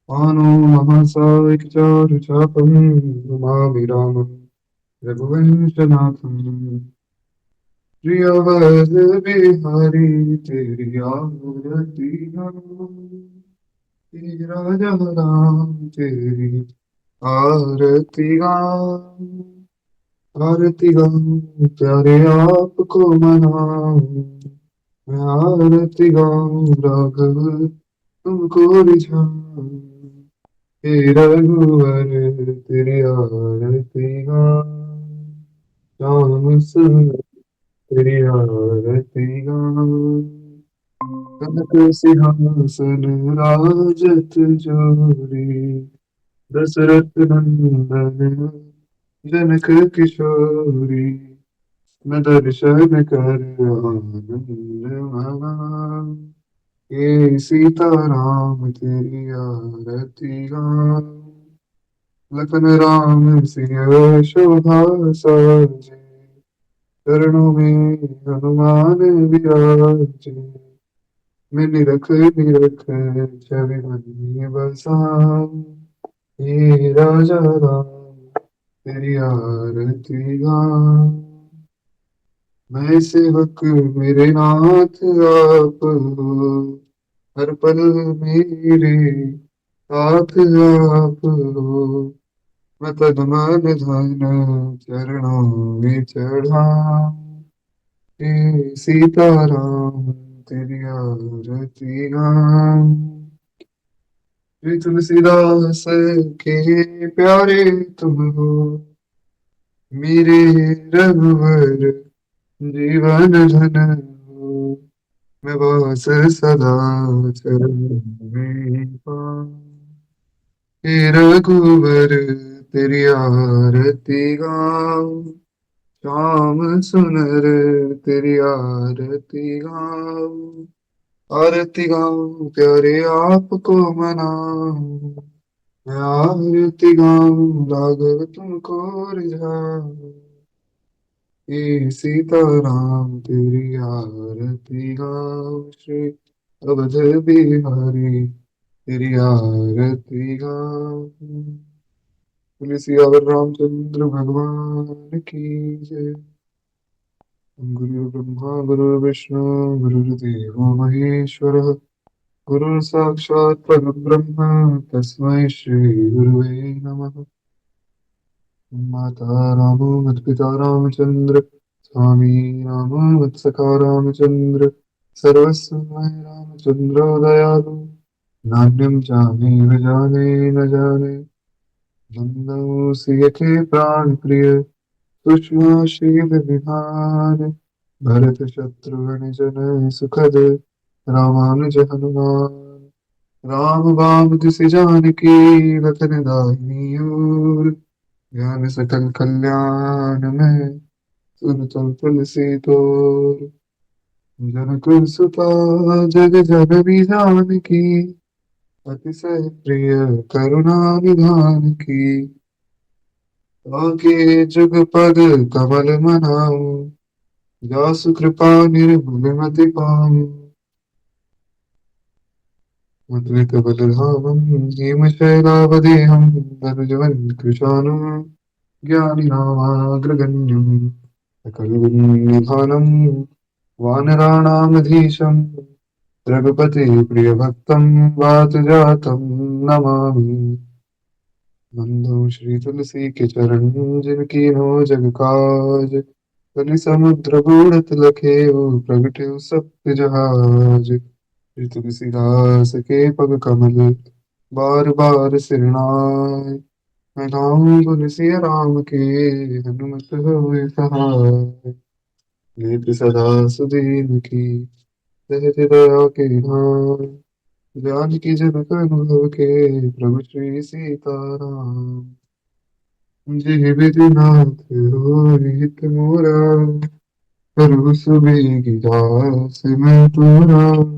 आनो महासायिकचारुचापं नमामि रामं रघुवंशनाथम् प्रियवद बिहारी तेरी आरती गाऊं। हे राजा राम तेरी आरती गाऊं। आरती गाऊं प्यारे आपको मनाऊं। मैं आरती गाऊं राघव तुमको रिझाऊं। हे रघुवर तेरी आरती गाऊं। श्याम सुंदर तेरी आरती गाऊं। कनक सिंहासन राजत जोरी दशरथ नंदन जनक किशोरी मैं दर्शन कर आनंद मां। ये सीताराम तेरी आरती गाऊं। लखन राम सिंह शोभा साजे चरणों में हनुमान विराजे। मैं निरख निरख छवि मन बसाऊं। हे राजा राम तेरी आरती गाऊं। मैं सेवक मेरे नाथ आप हो। हर पल मेरे साथ आप हो। मैं तन मन धन चरणों में चढ़ाऊं। हे सीताराम तेरी आरती गाऊं। श्री तुलसीदास के प्यारे तुम हो। मेरे रघुवर जीवन धन हो। मैं बस सदा चरण में पाऊं। हे रघुवर तेरी आरती गाऊं। श्याम सुनर तेरी आरती गाऊं। आरती गाऊं प्यारे आपको मनाऊं। मैं आरती गाऊं राघव तुमको रिझाऊं। ये सीताराम तेरी आरती गाऊं। श्री अवध बिहारी तेरी आरती गाऊं। बोले सियावर रामचंद्र भगवान की जय। गुरु ब्रह्मा गुरु विष्णु गुरुर्देवो महेश्वरः गुरु साक्षात् परब्रह्म तस्मै श्री गुरुवे नमः। माता रामो मत्पिता रामचंद्र स्वामी रामो मत्सखा रामचंद्र सर्वस्व मय रामचंद्रो दयालु। नान्यं चापि जाने न जाने नंदो सिय के प्राण प्रिय सुषमा शील विधान। भरत शत्रुघ्न जन सुखद रामानुज हनुमान। राम बाम तिस जानकी लखन दाहिनी ओर। ज्ञान सकल कल्याण में सुनतम तुलसी तोर। जनक सुता जग जननी जानकी अतिशय प्रिय करुणा निधान की। आके जुग पद कमल मनाऊं। जासु कृपा निर्भुल मति पाऊं। मुद्रित बलधामं हेमशैलावदेहं धनुजवन् कृशानं ज्ञानिनामाग्रगण्यं सकलगुणनिधानं वानराणामधीशं रघुपते प्रियभक्तं वातजातं नमामि। नंदो श्री तुलसी के चरण जिनकी हो जग काज। कलि समुद्र बूढ़त लखे प्रगटे सत्य जहाज। श्री तुलसीदास के पग कमल बार बार सिरनाय। मैं गाऊं गुण सिया राम के हनुमत होए सहाय। नीत सदा सुदीन की सहज दया के धाम। जानकी जनक अनुभव के प्रभु श्री सीताराम। जी विधि नाथ होई हित मोरा प्रभु सुबेगी दास मैं तोरा।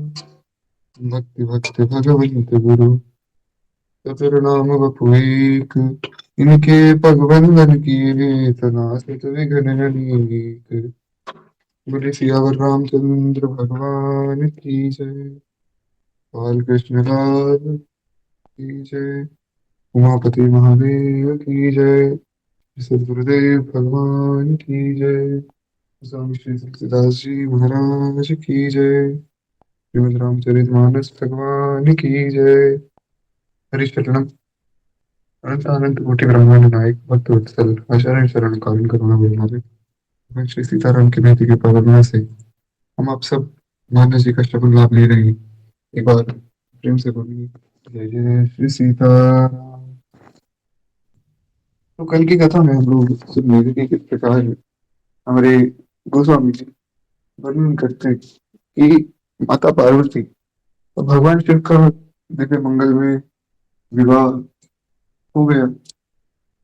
भक्ति भक्ति भगवंत गुरु चतुर्नाम वपु एक। इनके पग बंधन किए तना सत विघ्न अनेक। बोले सियावर रामचंद्र भगवान की जय। बाल कृष्ण लाल की जय। उमापति महादेव की जय। सदगुरुदेव भगवान की जय। स्वामी श्री तुलसीदास जी महाराज की जय। श्रीमद् रामचरितमानस भगवान की जय। हरिशरणम अनंत अनंत कोटि ब्रह्मांड नायक भक्त वत्सल आचार्य शरण कालीन करुणा बिनारे भगवान श्री सीताराम की बेटी के पवनों से हम आप सब मानस जी का श्रवण लाभ ले रहे हैं। एक बार प्रेम से बोलिए जय जय श्री सीताराम। तो कल की कथा में हम लोग सुन रहे थे कि किस प्रकार हमारे गोस्वामी जी वर्णन करते हैं कि माता पार्वती और भगवान शिव का दिव्य मंगल में विवाह हो गया।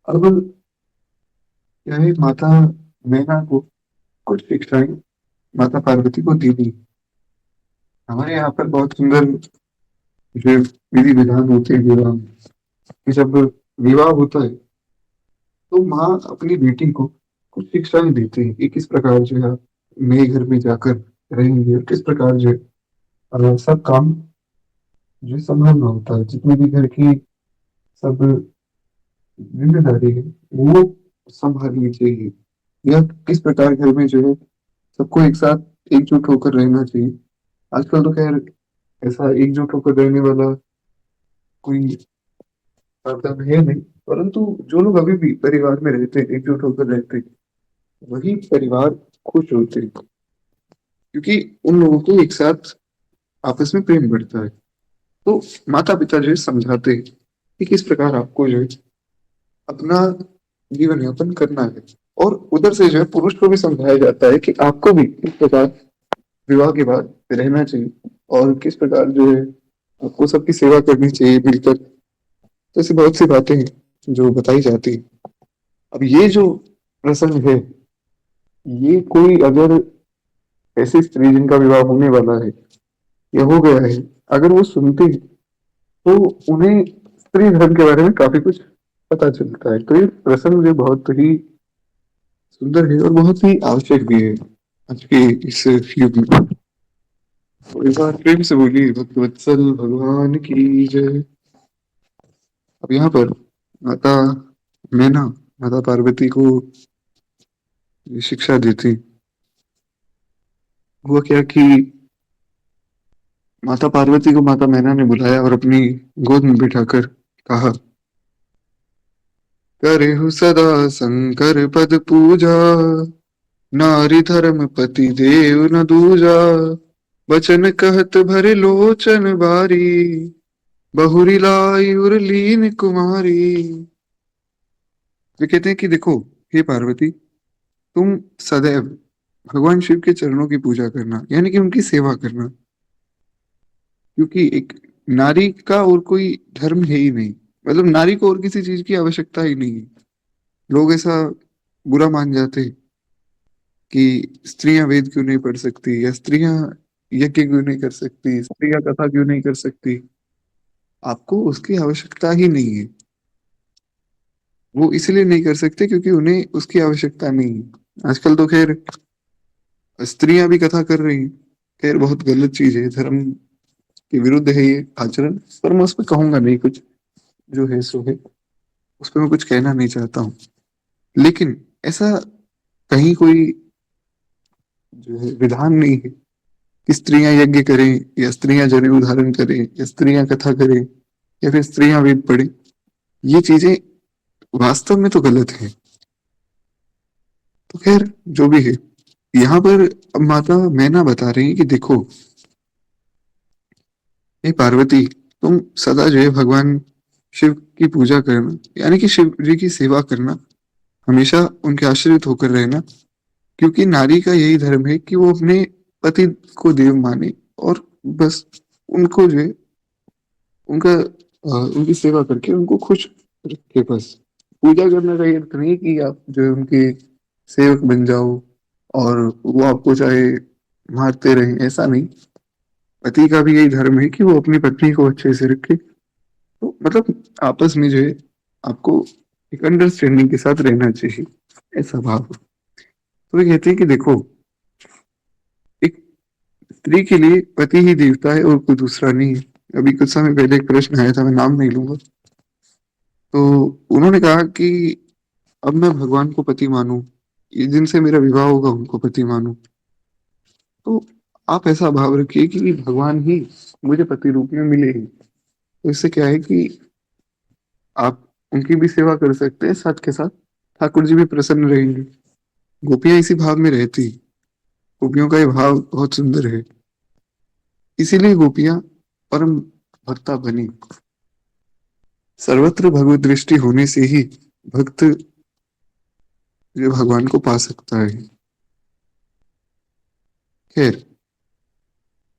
अब यह माता मैना को कुछ शिक्षाएं माता पार्वती को दी गई। हमारे यहाँ पर बहुत सुंदर जो विधि विधान होते हैं विवाह में, कि जब विवाह होता है तो माँ अपनी बेटी को कुछ शिक्षाएं देती है कि किस प्रकार जो है नए घर में जाकर रहेंगे और किस प्रकार जो है सब काम जो संभालना होता है, जितनी भी घर की सब जिम्मेदारी है वो संभालनी चाहिए, या किस प्रकार घर में जो है सबको एक साथ एकजुट होकर रहना चाहिए। आजकल तो खैर ऐसा एकजुट होकर रहने वाला कोई साधन है नहीं, परंतु जो लोग अभी भी परिवार में रहते हैं एकजुट होकर रहते हैं वही परिवार खुश होते हैं, क्योंकि उन लोगों को एक साथ आपस में प्रेम बढ़ता है। तो माता पिता जो है समझाते हैं कि किस प्रकार आपको जो है अपना जीवन यापन करना है, और उधर से जो है पुरुष को भी समझाया जाता है कि आपको भी इस प्रकार विवाह के बाद रहना चाहिए और किस प्रकार जो है आपको सबकी सेवा करनी चाहिए मिलकर। तो ऐसी बहुत सी बातें हैं जो बताई जाती है। अब ये जो प्रसंग है, ये कोई अगर ऐसी स्त्री जिनका विवाह होने वाला है या हो गया है, अगर वो सुनते हैं तो उन्हें स्त्री धर्म के बारे में काफी कुछ पता चलता है। तो ये प्रसंग जो बहुत ही सुंदर है और बहुत ही आवश्यक भी है आज के इस युग में। तो एक बार प्रेम से बोलिए भक्तवत्सल भगवान की जय। अब यहाँ पर माता मैना माता पार्वती को ये शिक्षा देती। हुआ क्या कि माता पार्वती को माता मैना ने बुलाया और अपनी गोद में बिठाकर कहा, करेहु सदा शंकर पद पूजा, नारी धर्म पति देव न दूजा, बचन कहत भरे लोचन बारी, बहुरी लाई उर लीन कुमारी। वे कहते हैं कि देखो हे पार्वती, तुम सदैव भगवान शिव के चरणों की पूजा करना, यानी कि उनकी सेवा करना, क्योंकि एक नारी का और कोई धर्म है ही नहीं। मतलब नारी को और किसी चीज की आवश्यकता ही नहीं है। लोग ऐसा बुरा मान जाते हैं कि स्त्रियां वेद क्यों नहीं पढ़ सकती, या स्त्रियां यज्ञ क्यों नहीं कर सकती, स्त्रियां कथा क्यों नहीं कर सकती। आपको उसकी आवश्यकता ही नहीं है। वो इसलिए नहीं कर सकते क्योंकि उन्हें उसकी आवश्यकता नहीं है। आजकल तो खैर स्त्रियां भी कथा कर रही हैं। खैर बहुत गलत चीज है, धर्म के विरुद्ध है ये आचरण, पर मैं उस पर कहूंगा नहीं कुछ। जो है सो है, उस पर मैं कुछ कहना नहीं चाहता हूँ। लेकिन ऐसा कहीं कोई जो है विधान नहीं है कि स्त्रियां यज्ञ करें, या स्त्रियां जनेऊ धारण करें, या स्त्रियां कथा करें, या फिर स्त्रियां वेद पढ़ें। ये चीजें वास्तव में तो गलत है। तो खैर जो भी है, यहाँ पर अब माता मैना बता रही है कि देखो हे पार्वती, तुम सदा जो है भगवान शिव की पूजा करना, यानी कि शिव जी की सेवा करना, हमेशा उनके आश्रित होकर रहना, क्योंकि नारी का यही धर्म है कि वो अपने पति को देव माने और बस उनको जो है उनका उनकी सेवा करके उनको खुश रखे बस। पूजा करने का ये अर्थ नहीं कि आप जो है उनके सेवक बन जाओ और वो आपको चाहे मारते रहे, ऐसा नहीं। पति का भी यही धर्म है कि वो अपनी पत्नी को अच्छे से रखे। तो मतलब आपस में जो है आपको एक अंडरस्टैंडिंग के साथ रहना चाहिए, ऐसा भाव। तो वे कहते हैं कि देखो, एक स्त्री के लिए पति ही देवता है और कोई दूसरा नहीं है। अभी कुछ समय पहले एक प्रश्न आया था, मैं नाम नहीं लूंगा। तो उन्होंने कहा कि अब मैं भगवान को पति मानूं, ये जिनसे मेरा विवाह होगा उनको पति मानूं। तो आप ऐसा भाव रखिए कि भगवान ही मुझे पति रूप में मिले ही। तो इससे क्या है कि आप उनकी भी सेवा कर सकते हैं, साथ के साथ ठाकुर जी भी प्रसन्न रहेंगे। गोपियां इसी भाव में रहती। गोपियों का ये भाव बहुत सुंदर है। इसीलिए गोपियां परम भक्ता बनी। सर्वत्र भगवत दृष्टि होने से ही भक्त जो भगवान को पा सकता है। खैर,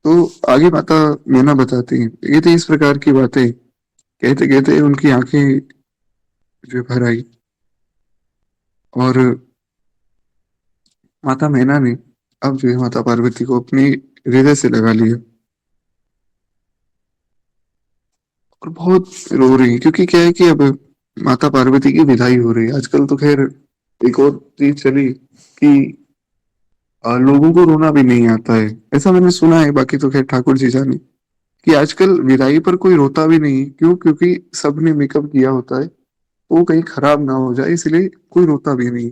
तो आगे माता मैना बताती हैं, ये तो इस प्रकार की बातें कहते कहते उनकी आंखें जो भर आई। और माता मैना ने अब जो है माता पार्वती को अपनी हृदय से लगा लिया और बहुत रो रही है, क्योंकि क्या है कि अब माता पार्वती की विदाई हो रही है। आजकल तो खैर एक और चीज चली कि लोगों को रोना भी नहीं आता है, ऐसा मैंने सुना है। बाकी तो खैर ठाकुर जी जाने कि आजकल विदाई पर कोई रोता भी नहीं है। क्यों? क्योंकि सबने मेकअप किया होता है, वो कहीं खराब ना हो जाए, इसलिए कोई रोता भी नहीं।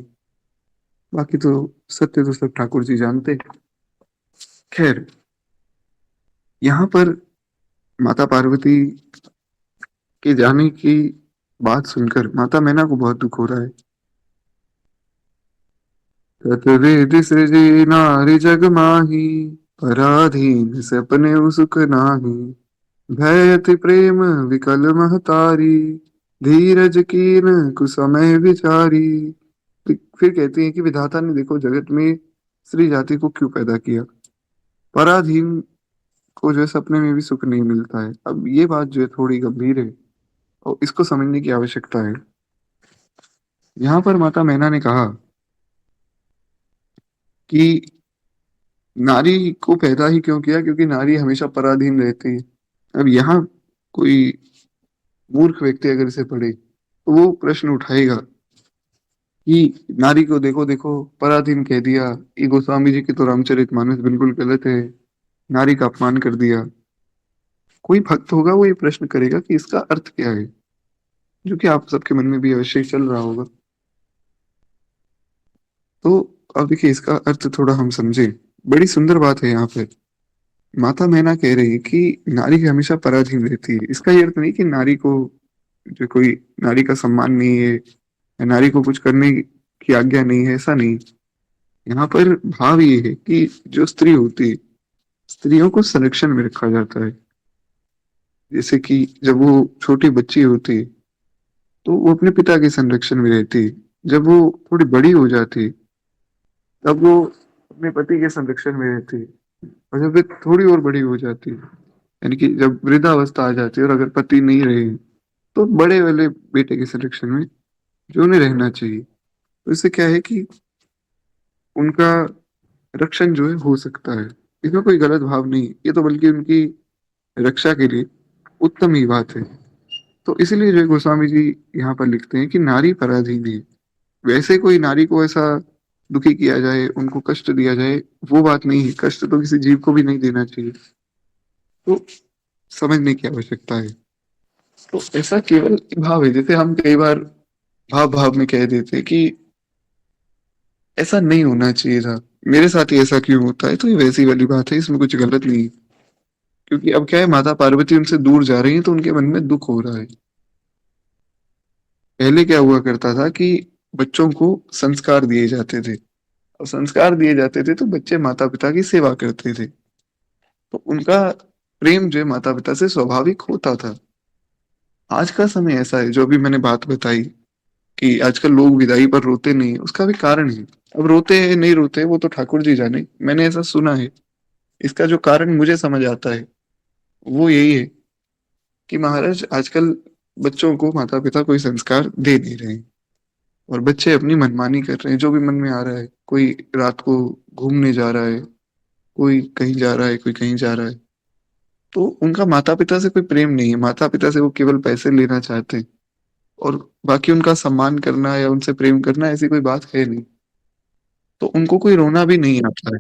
बाकी तो सत्य तो सब ठाकुर जी जानते हैं। खैर, यहाँ पर माता पार्वती के जाने की बात सुनकर माता मैना को बहुत दुख हो रहा है। तत्वेद सृजे नारी जग माही, पराधीन सपने सुख नाही। भय अति प्रेम विकल महतारी, धीरज कीन कुसमय विचारी। फिर कहती है कि विधाता ने देखो जगत में स्त्री जाति को क्यों पैदा किया। पराधीन को जो है सपने में भी सुख नहीं मिलता है। अब ये बात जो है थोड़ी गंभीर है और इसको समझने की आवश्यकता है। यहाँ पर माता मैना ने कहा कि नारी को पैदा ही क्यों किया, क्योंकि नारी हमेशा पराधीन रहती है। अब यहाँ कोई मूर्ख व्यक्ति अगर इसे पढ़े तो वो प्रश्न उठाएगा कि नारी को देखो देखो पराधीन कह दिया, ये गोस्वामी जी की तो रामचरितमानस बिल्कुल गलत है, नारी का अपमान कर दिया। कोई भक्त होगा वो ये प्रश्न करेगा कि इसका अर्थ क्या है, जो कि आप सबके मन में भी अवश्य ही चल रहा होगा। तो अब देखिए इसका अर्थ थोड़ा हम समझे। बड़ी सुंदर बात है यहाँ पे। माता मैना कह रही है कि नारी हमेशा पराधीन रहती है। इसका ये अर्थ नहीं कि नारी को जो कोई नारी का सम्मान नहीं है या नारी को कुछ करने की आज्ञा नहीं है, ऐसा नहीं। यहाँ पर भाव ये है कि जो स्त्री होती है, स्त्रियों को संरक्षण में रखा जाता है। जैसे कि जब वो छोटी बच्ची होती है तो वो अपने पिता के संरक्षण में रहती है। जब वो थोड़ी बड़ी हो जाती है तब वो अपने पति के संरक्षण में रहती है। और जब वे थोड़ी और बड़ी हो जाती है, यानी कि जब वृद्धावस्था आ जाती है और अगर पति नहीं रहे, तो बड़े वाले बेटे के संरक्षण में जो उन्हें रहना चाहिए। तो इससे क्या है कि उनका रक्षण जो है हो सकता है। इसमें कोई गलत भाव नहीं, ये तो बल्कि उनकी रक्षा के लिए उत्तम ही बात है। तो इसीलिए जो है गोस्वामी जी यहाँ पर लिखते हैं कि नारी पराधीन है। वैसे कोई नारी को ऐसा दुखी किया जाए, उनको कष्ट दिया जाए, वो बात नहीं है। कष्ट तो किसी जीव को भी नहीं देना चाहिए। तो समझने की आवश्यकता है। तो ऐसा केवल भाव है, जैसे हम कई बार भाव भाव में कह देते हैं कि ऐसा नहीं होना चाहिए था, मेरे साथ ही ऐसा क्यों होता है। तो ये वैसी वाली बात है, इसमें कुछ गलत नहीं है। क्योंकि अब क्या है, माता पार्वती उनसे दूर जा रही है तो उनके मन में दुख हो रहा है। पहले क्या हुआ करता था कि बच्चों को संस्कार दिए जाते थे, और संस्कार दिए जाते थे तो बच्चे माता पिता की सेवा करते थे। तो उनका प्रेम जो है माता पिता से स्वाभाविक होता था। आज का समय ऐसा है, जो अभी मैंने बात बताई कि आजकल लोग विदाई पर रोते नहीं, उसका भी कारण है। अब रोते हैं नहीं रोते वो तो ठाकुर जी जाने, मैंने ऐसा सुना है। इसका जो कारण मुझे समझ आता है वो यही है कि महाराज आजकल बच्चों को माता पिता कोई संस्कार दे नहीं रहे हैं, और बच्चे अपनी मनमानी कर रहे हैं, जो भी मन में आ रहा है। कोई रात को घूमने जा रहा है, कोई कहीं जा रहा है, कोई कहीं जा रहा है। तो उनका माता पिता से कोई प्रेम नहीं है, माता पिता से वो केवल पैसे लेना चाहते हैं। और बाकी उनका सम्मान करना या उनसे प्रेम करना ऐसी कोई बात है नहीं। तो उनको कोई रोना भी नहीं आता है।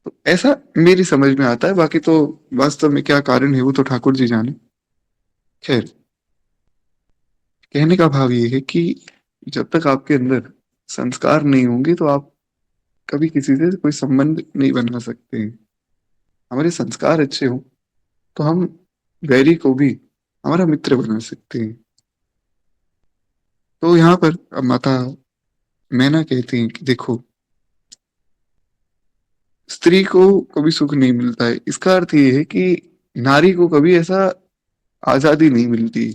तो ऐसा मेरी समझ में आता है, बाकी तो वास्तव में क्या कारण है वो तो ठाकुर जी जाने। खैर, कहने का भाव ये है कि जब तक आपके अंदर संस्कार नहीं होंगे तो आप कभी किसी से कोई संबंध नहीं बना सकते हैं। हमारे संस्कार अच्छे हों तो हम वैरी को भी हमारा मित्र बना सकते हैं। तो यहाँ पर अब माता मैना कहती हैं कि देखो, स्त्री को कभी सुख नहीं मिलता है, इसका अर्थ ये है कि नारी को कभी ऐसा आजादी नहीं मिलती।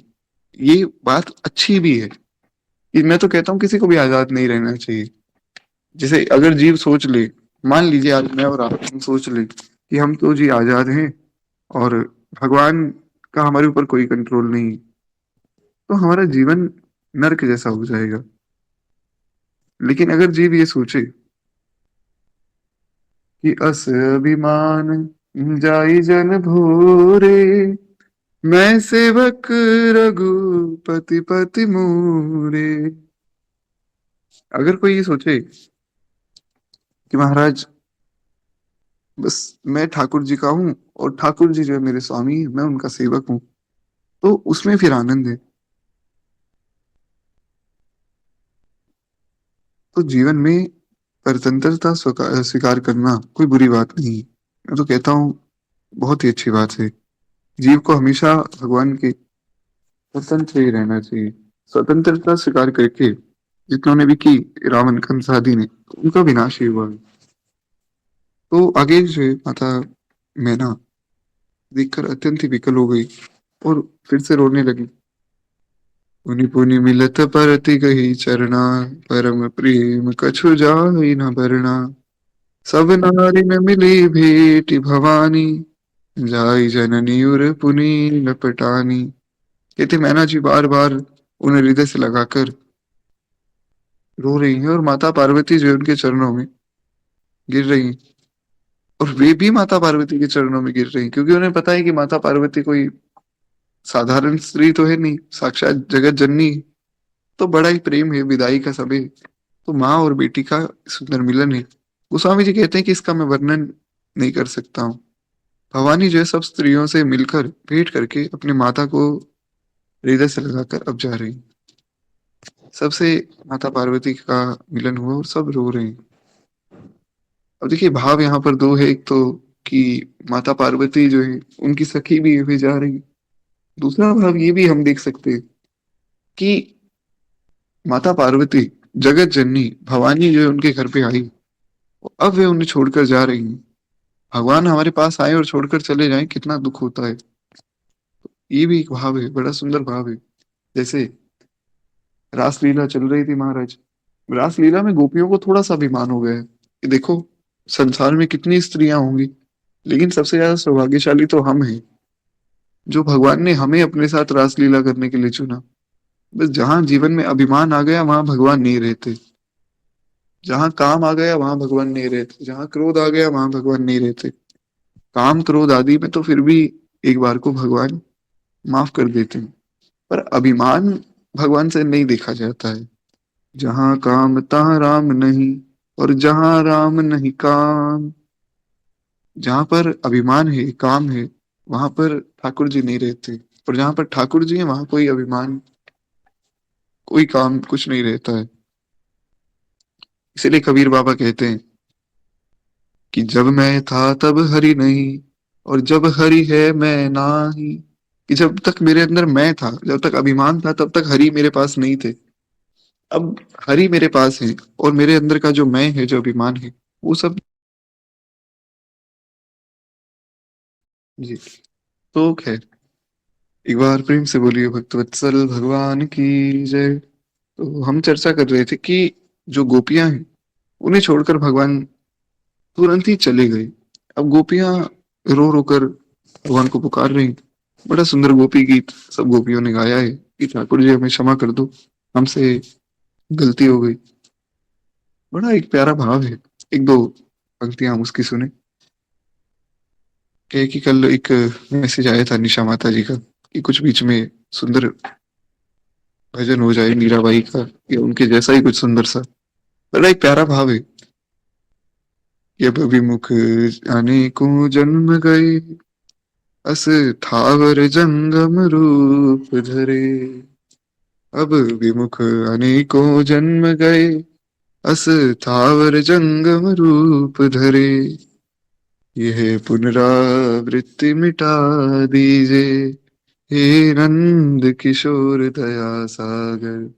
ये बात अच्छी भी है कि मैं तो कहता हूँ किसी को भी आजाद नहीं रहना चाहिए। जैसे अगर जीव सोच ले, मान लीजिए आज मैं और आप हम सोच ले कि हम तो जी आजाद हैं और भगवान का हमारे ऊपर कोई कंट्रोल नहीं है, तो हमारा जीवन नर्क जैसा हो जाएगा। लेकिन अगर जीव ये सोचे कि अस अभिमान जाई जन भोरे, मैं सेवक रघुपति पति मोरे। अगर कोई ये सोचे कि महाराज बस मैं ठाकुर जी का हूँ और ठाकुर जी जो है मेरे स्वामी है, मैं उनका सेवक हूँ, तो उसमें फिर आनंद है। तो जीवन में स्वतंत्रता स्वीकार करना कोई बुरी बात नहीं है। मैं तो कहता हूँ बहुत ही अच्छी बात है। जीव को हमेशा भगवान के स्वतंत्र ही रहना चाहिए। स्वतंत्रता स्वीकार करके जितनों ने भी की, रावण कंस आदि ने, तो उनका विनाश ही हुआ। तो आगे जो है माता मैना देखकर अत्यंत ही विकल हो गई और फिर से रोने लगी। पुनि पुनि मिलत परति गही चरना, परम प्रेम कछु जाहि न बरना। सब नारी में मिली भेटी भवानी, जाई जननी उर पुनि लपटानी। कहते मैना जी बार बार उन्हें हृदय से लगाकर रो रही हैं और माता पार्वती जो है उनके चरणों में गिर रही हैं। और वे भी माता पार्वती के चरणों में गिर रही हैं क्योंकि उन्हें पता है कि माता पार्वती कोई साधारण स्त्री तो है नहीं, साक्षात जगत जननी है। तो बड़ा ही प्रेम है, विदाई का समय, तो माँ और बेटी का सुंदर मिलन है। गोस्वामी जी कहते हैं कि इसका मैं वर्णन नहीं कर सकता हूँ। भवानी जो है सब स्त्रियों से मिलकर भेंट करके अपने माता को हृदय से लगाकर अब जा रही। सबसे माता पार्वती का मिलन हुआ और सब रो रहे हैं। अब देखिए भाव यहाँ पर दो है, एक तो कि माता पार्वती जो है उनकी सखी भी हुई जा रही। दूसरा भाव ये भी हम देख सकते हैं कि माता पार्वती जगत जननी भवानी जो है उनके घर पे आई, अब वे उन्हें छोड़कर जा रही हैं। भगवान हमारे पास आए और छोड़कर चले जाएं, कितना दुख होता है। ये भी एक भाव है, बड़ा सुंदर भाव है। जैसे रासलीला चल रही थी महाराज, रासलीला में गोपियों को थोड़ा सा अभिमान हो गया है कि देखो संसार में कितनी स्त्रियां होंगी, लेकिन सबसे ज्यादा सौभाग्यशाली तो हम हैं जो भगवान ने हमें अपने साथ रासलीला करने के लिए चुना। बस जहां जीवन में अभिमान आ गया वहां भगवान नहीं रहते, जहां काम आ गया वहां भगवान नहीं रहते, जहां क्रोध आ गया वहां भगवान नहीं रहते। काम क्रोध आदि में तो फिर भी एक बार को भगवान माफ कर देते हैं, पर अभिमान भगवान से नहीं देखा जाता है। जहां काम तहां राम नहीं, और जहां राम नहीं काम। जहां पर अभिमान है, काम है, वहां पर ठाकुर जी नहीं रहते। और जहां पर ठाकुर जी है वहां कोई अभिमान, कोई काम, कुछ नहीं रहता है। इसीलिए कबीर बाबा कहते हैं कि जब मैं था तब हरि नहीं, और जब हरि है मैं नाही। कि जब तक मेरे अंदर मैं था, जब तक अभिमान था, तब तक हरि मेरे पास नहीं थे। अब हरि मेरे पास है और मेरे अंदर का जो मैं है, जो अभिमान है, वो सब। जी। तो खैर, एक बार प्रेम से बोलिए भक्तवत्सल भगवान की जय। तो हम चर्चा कर रहे थे कि जो गोपियां हैं उन्हें छोड़कर भगवान तुरंत ही चले गए। अब गोपियां रो रो कर भगवान को पुकार रही। बड़ा सुंदर गोपी गीत सब गोपियों ने गाया है कि ठाकुर जी हमें क्षमा कर दो, हमसे गलती हो गई। बड़ा एक प्यारा भाव है। एक दो पंक्तियां हम उसकी सुने। कहे कि कल एक मैसेज आया था निशा माता जी का कि कुछ बीच में सुंदर भजन हो जाए मीराबाई का या उनके जैसा ही कुछ सुंदर सा। बड़ा एक प्यारा भाव है। यब विमुख अनेकों जन्म गए, अस थावर जंगम रूप धरे। अब विमुख अनेकों जन्म गए, अस थावर जंगम रूप धरे। यह पुनरावृत्ति मिटा दीजे, हे नंद किशोर दया सागर।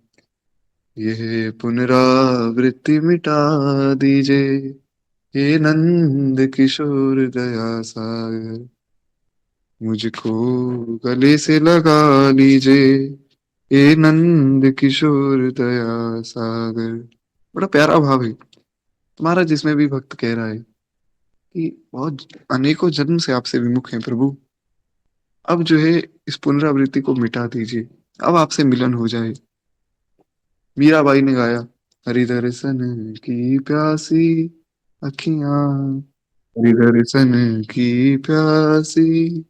यह पुनरावृत्ति मिटा दीजे, हे नंद किशोर दया सागर। मुझको गले से लगा लीजिए, हे नंद किशोर दया सागर। बड़ा प्यारा भाव है तुम्हारा, जिसमें भी भक्त कह रहा है कि बहुत अनेकों जन्म से आपसे विमुख हैं प्रभु। अब जो है इस पुनरावृत्ति को मिटा दीजिए, अब आपसे मिलन हो जाए। मीराबाई ने गाया, हरि दर्शन की प्यासी अखियां, हरि दर्शन की प्यासी,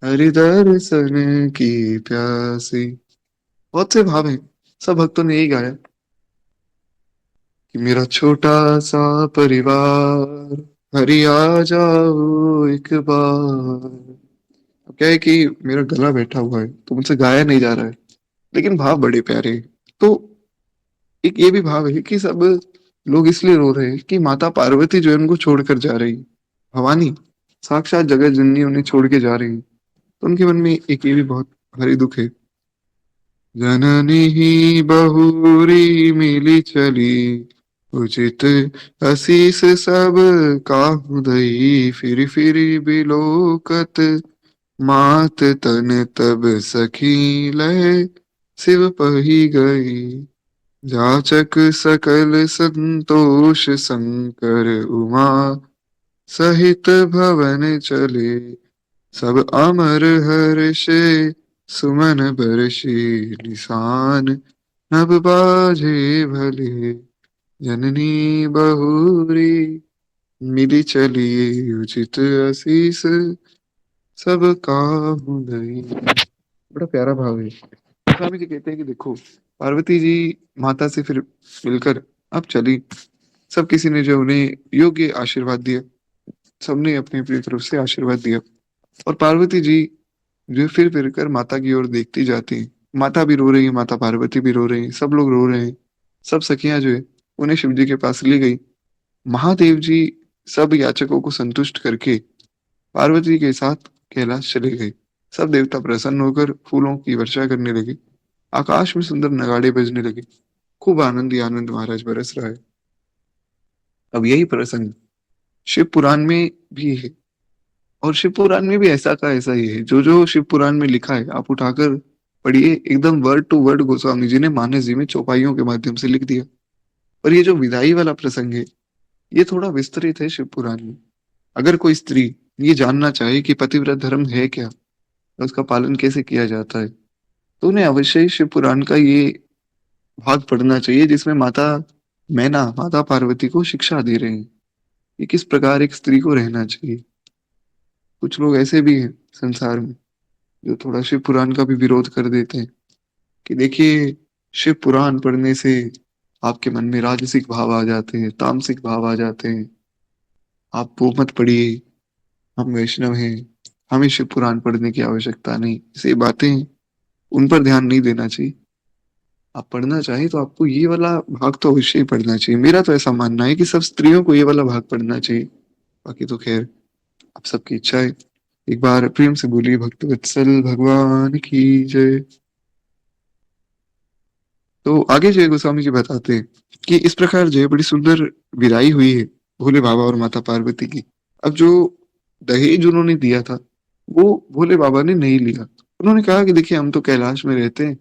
हरि दर्शन की प्यासी। बहुत से भाव हैं, सब भक्तों ने यही गाया कि मेरा छोटा सा परिवार, हरि आ जाओ एक बार। अब क्या है कि मेरा गला बैठा हुआ है तो मुझसे गाया नहीं जा रहा है, लेकिन भाव बड़े प्यारे हैं। तो एक ये भी भाव है कि सब लोग इसलिए रो रहे हैं कि माता पार्वती जो है उनको छोड़कर जा रही, भवानी साक्षात जगत जननी उन्हें छोड़ के जा रही। तो उनके मन में एक ये भी बहुत भारी दुख है। जननी ही बहुरी मिली चली, उचित असीस सब काहू दई। फिर बिलोकत मात तन तब सखी लय, शिव पही गई। जाचक सकल संतोष शंकर उमा, सहित भवन चले। सब अमर हर्षे सुमन बरषि निशान, नभ बाजे भले। जननी बहुरी मिली चली, उचित असीस सब काहू दई। बड़ा प्यारा भाव है। स्वामी जी कहते हैं कि देखो, पार्वती जी माता से फिर मिलकर अब चली। सब किसी ने जो उन्हें योग्य आशीर्वाद दिया, सबने अपनी अपनी तरफ से आशीर्वाद दिया। और पार्वती जी जो फिर कर माता की ओर देखती जाती हैं। माता भी रो रही है, माता पार्वती भी रो रही है, सब लोग रो रहे हैं। सब सखियां जो है उन्हें शिव जी के पास ले गई। महादेव जी सब याचकों को संतुष्ट करके पार्वती के साथ कैलाश चले गए। सब देवता प्रसन्न होकर फूलों की वर्षा करने लगे। आकाश में सुंदर नगाड़े बजने लगे। खूब आनंद ही आनंद महाराज बरस रहा है। अब यही प्रसंग शिव पुराण में भी है, और शिव पुराण में भी ऐसा का ऐसा ही है। जो जो शिव पुराण में लिखा है आप उठाकर पढ़िए, एकदम word to word Goswami ji ने मानस जी में चौपाइयों के माध्यम से लिख दिया। पर ये जो विदाई वाला प्रसंग है, ये थोड़ा विस्तृत है शिव पुराण में। अगर कोई स्त्री ये जानना चाहे कि पतिव्रत धर्म है क्या और उसका पालन कैसे किया जाता है, तो उन्हें अवश्य ही शिव पुराण का ये भाग पढ़ना चाहिए, जिसमें माता मैना माता पार्वती को शिक्षा दे रहे हैं कि किस प्रकार एक स्त्री को रहना चाहिए। कुछ लोग ऐसे भी हैं संसार में जो थोड़ा शिव पुराण का भी विरोध कर देते हैं कि देखिए, शिव पुराण पढ़ने से आपके मन में राजसिक भाव आ जाते हैं, तामसिक भाव आ जाते हैं, आप वो मत पढ़िए, हम वैष्णव हैं, हमें शिव पुराण पढ़ने की आवश्यकता नहीं। ऐसी बातें, उन पर ध्यान नहीं देना चाहिए। आप पढ़ना चाहें तो आपको ये वाला भाग तो अवश्य ही पढ़ना चाहिए। मेरा तो ऐसा मानना है कि सब स्त्रियों को ये वाला भाग पढ़ना चाहिए। बाकी तो खैर आप सबकी इच्छा है। एक बार प्रेम से बोलिए भक्त वत्सल भगवान की जय। तो आगे जय गोस्वामी जी बताते हैं कि इस प्रकार जय बड़ी सुंदर विदाई हुई है भोले बाबा और माता पार्वती की। अब जो दहेज उन्होंने दिया था वो भोले बाबा ने नहीं लिया। उन्होंने कहा कि देखिए, हम तो कैलाश में रहते हैं,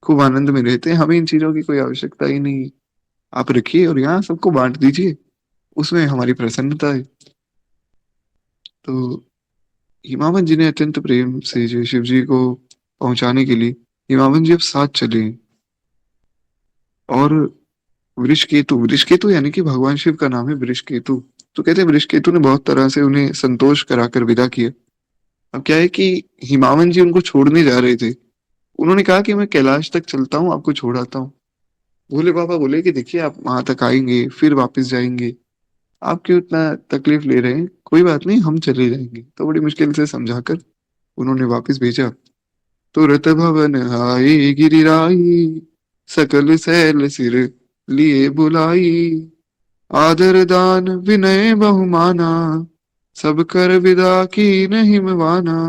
खूब आनंद में रहते हैं, हमें इन चीजों की कोई आवश्यकता ही नहीं है। आप रखिए और यहाँ सबको बांट दीजिए, उसमें हमारी प्रसन्नता है। तो हिमावन जी ने अत्यंत प्रेम से जो शिव जी को पहुंचाने के लिए हिमावन जी अब साथ चले। और वृषकेतु, वृषकेतु यानी कि भगवान शिव का नाम है वृषकेतु। तो कहते हैं वृषकेतु ने बहुत तरह से उन्हें संतोष कराकर विदा किया। अब क्या है कि हिमावन जी उनको छोड़ने जा रहे थे। उन्होंने कहा कि मैं कैलाश तक चलता हूँ, आपको छोड़ आता हूँ। भोले बाबा बोले कि देखिए, आप वहां तक आएंगे फिर वापस जाएंगे, आप क्यों इतना तकलीफ ले रहे हैं, कोई बात नहीं, हम चले जाएंगे। तो बड़ी मुश्किल से समझाकर उन्होंने वापस भेजा। तुरत भवन आए गिरिराई, सकल सैल सिर लिए बुलाई। आदर दान विनय बहुमाना, सब कर विदा की नहीं हिमवाना।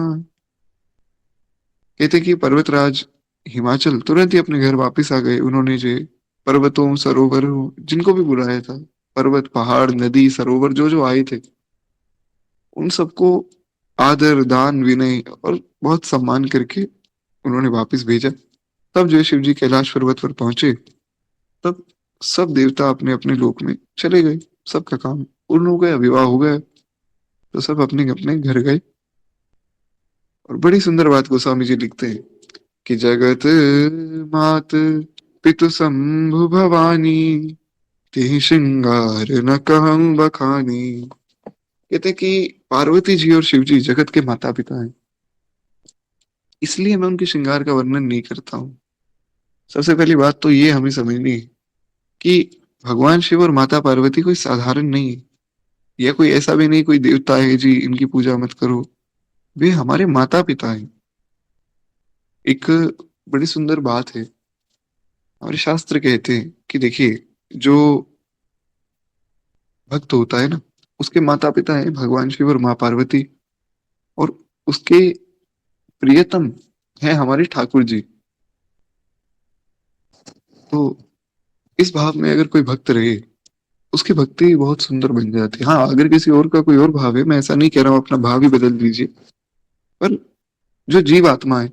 कहते कि पर्वतराज हिमाचल तुरंत ही अपने घर वापस आ गए। उन्होंने जो पर्वतों सरोवरों जिनको भी बुलाया था, पर्वत पहाड़ नदी सरोवर जो जो आए थे, उन सबको आदर दान विनय और बहुत सम्मान करके उन्होंने वापस भेजा। तब जो है शिव जी कैलाश पर्वत पर पहुंचे, तब सब देवता अपने अपने लोक में चले गए। सबका काम पूर्ण हो गया, विवाह हो गया, तो सब अपने अपने घर गए। और बड़ी सुंदर बात गोस्वामी जी लिखते हैं कि जगत मात पितु शंभु भवानी, तिहि श्रृंगार न कहूँ बखानी। कहते हैं कि पार्वती जी और शिव जी जगत के माता पिता हैं, इसलिए मैं उनके श्रृंगार का वर्णन नहीं करता हूँ। सबसे पहली बात तो ये हमें समझनी है कि भगवान शिव और माता पार्वती कोई साधारण नहीं है, या कोई ऐसा भी नहीं कोई देवता है जी इनकी पूजा मत करो। वे हमारे माता पिता हैं। एक बड़ी सुंदर बात है, हमारे शास्त्र कहते हैं कि देखिए, जो भक्त होता है ना, उसके माता पिता है भगवान शिव और माँ पार्वती, और उसके प्रियतम है हमारे ठाकुर जी। तो इस भाव में अगर कोई भक्त रहे, उसकी भक्ति बहुत सुंदर बन जाती है। हाँ, अगर किसी और का कोई और भाव है, मैं ऐसा नहीं कह रहा हूँ अपना भाव ही बदल दीजिए, पर जो जीव आत्मा है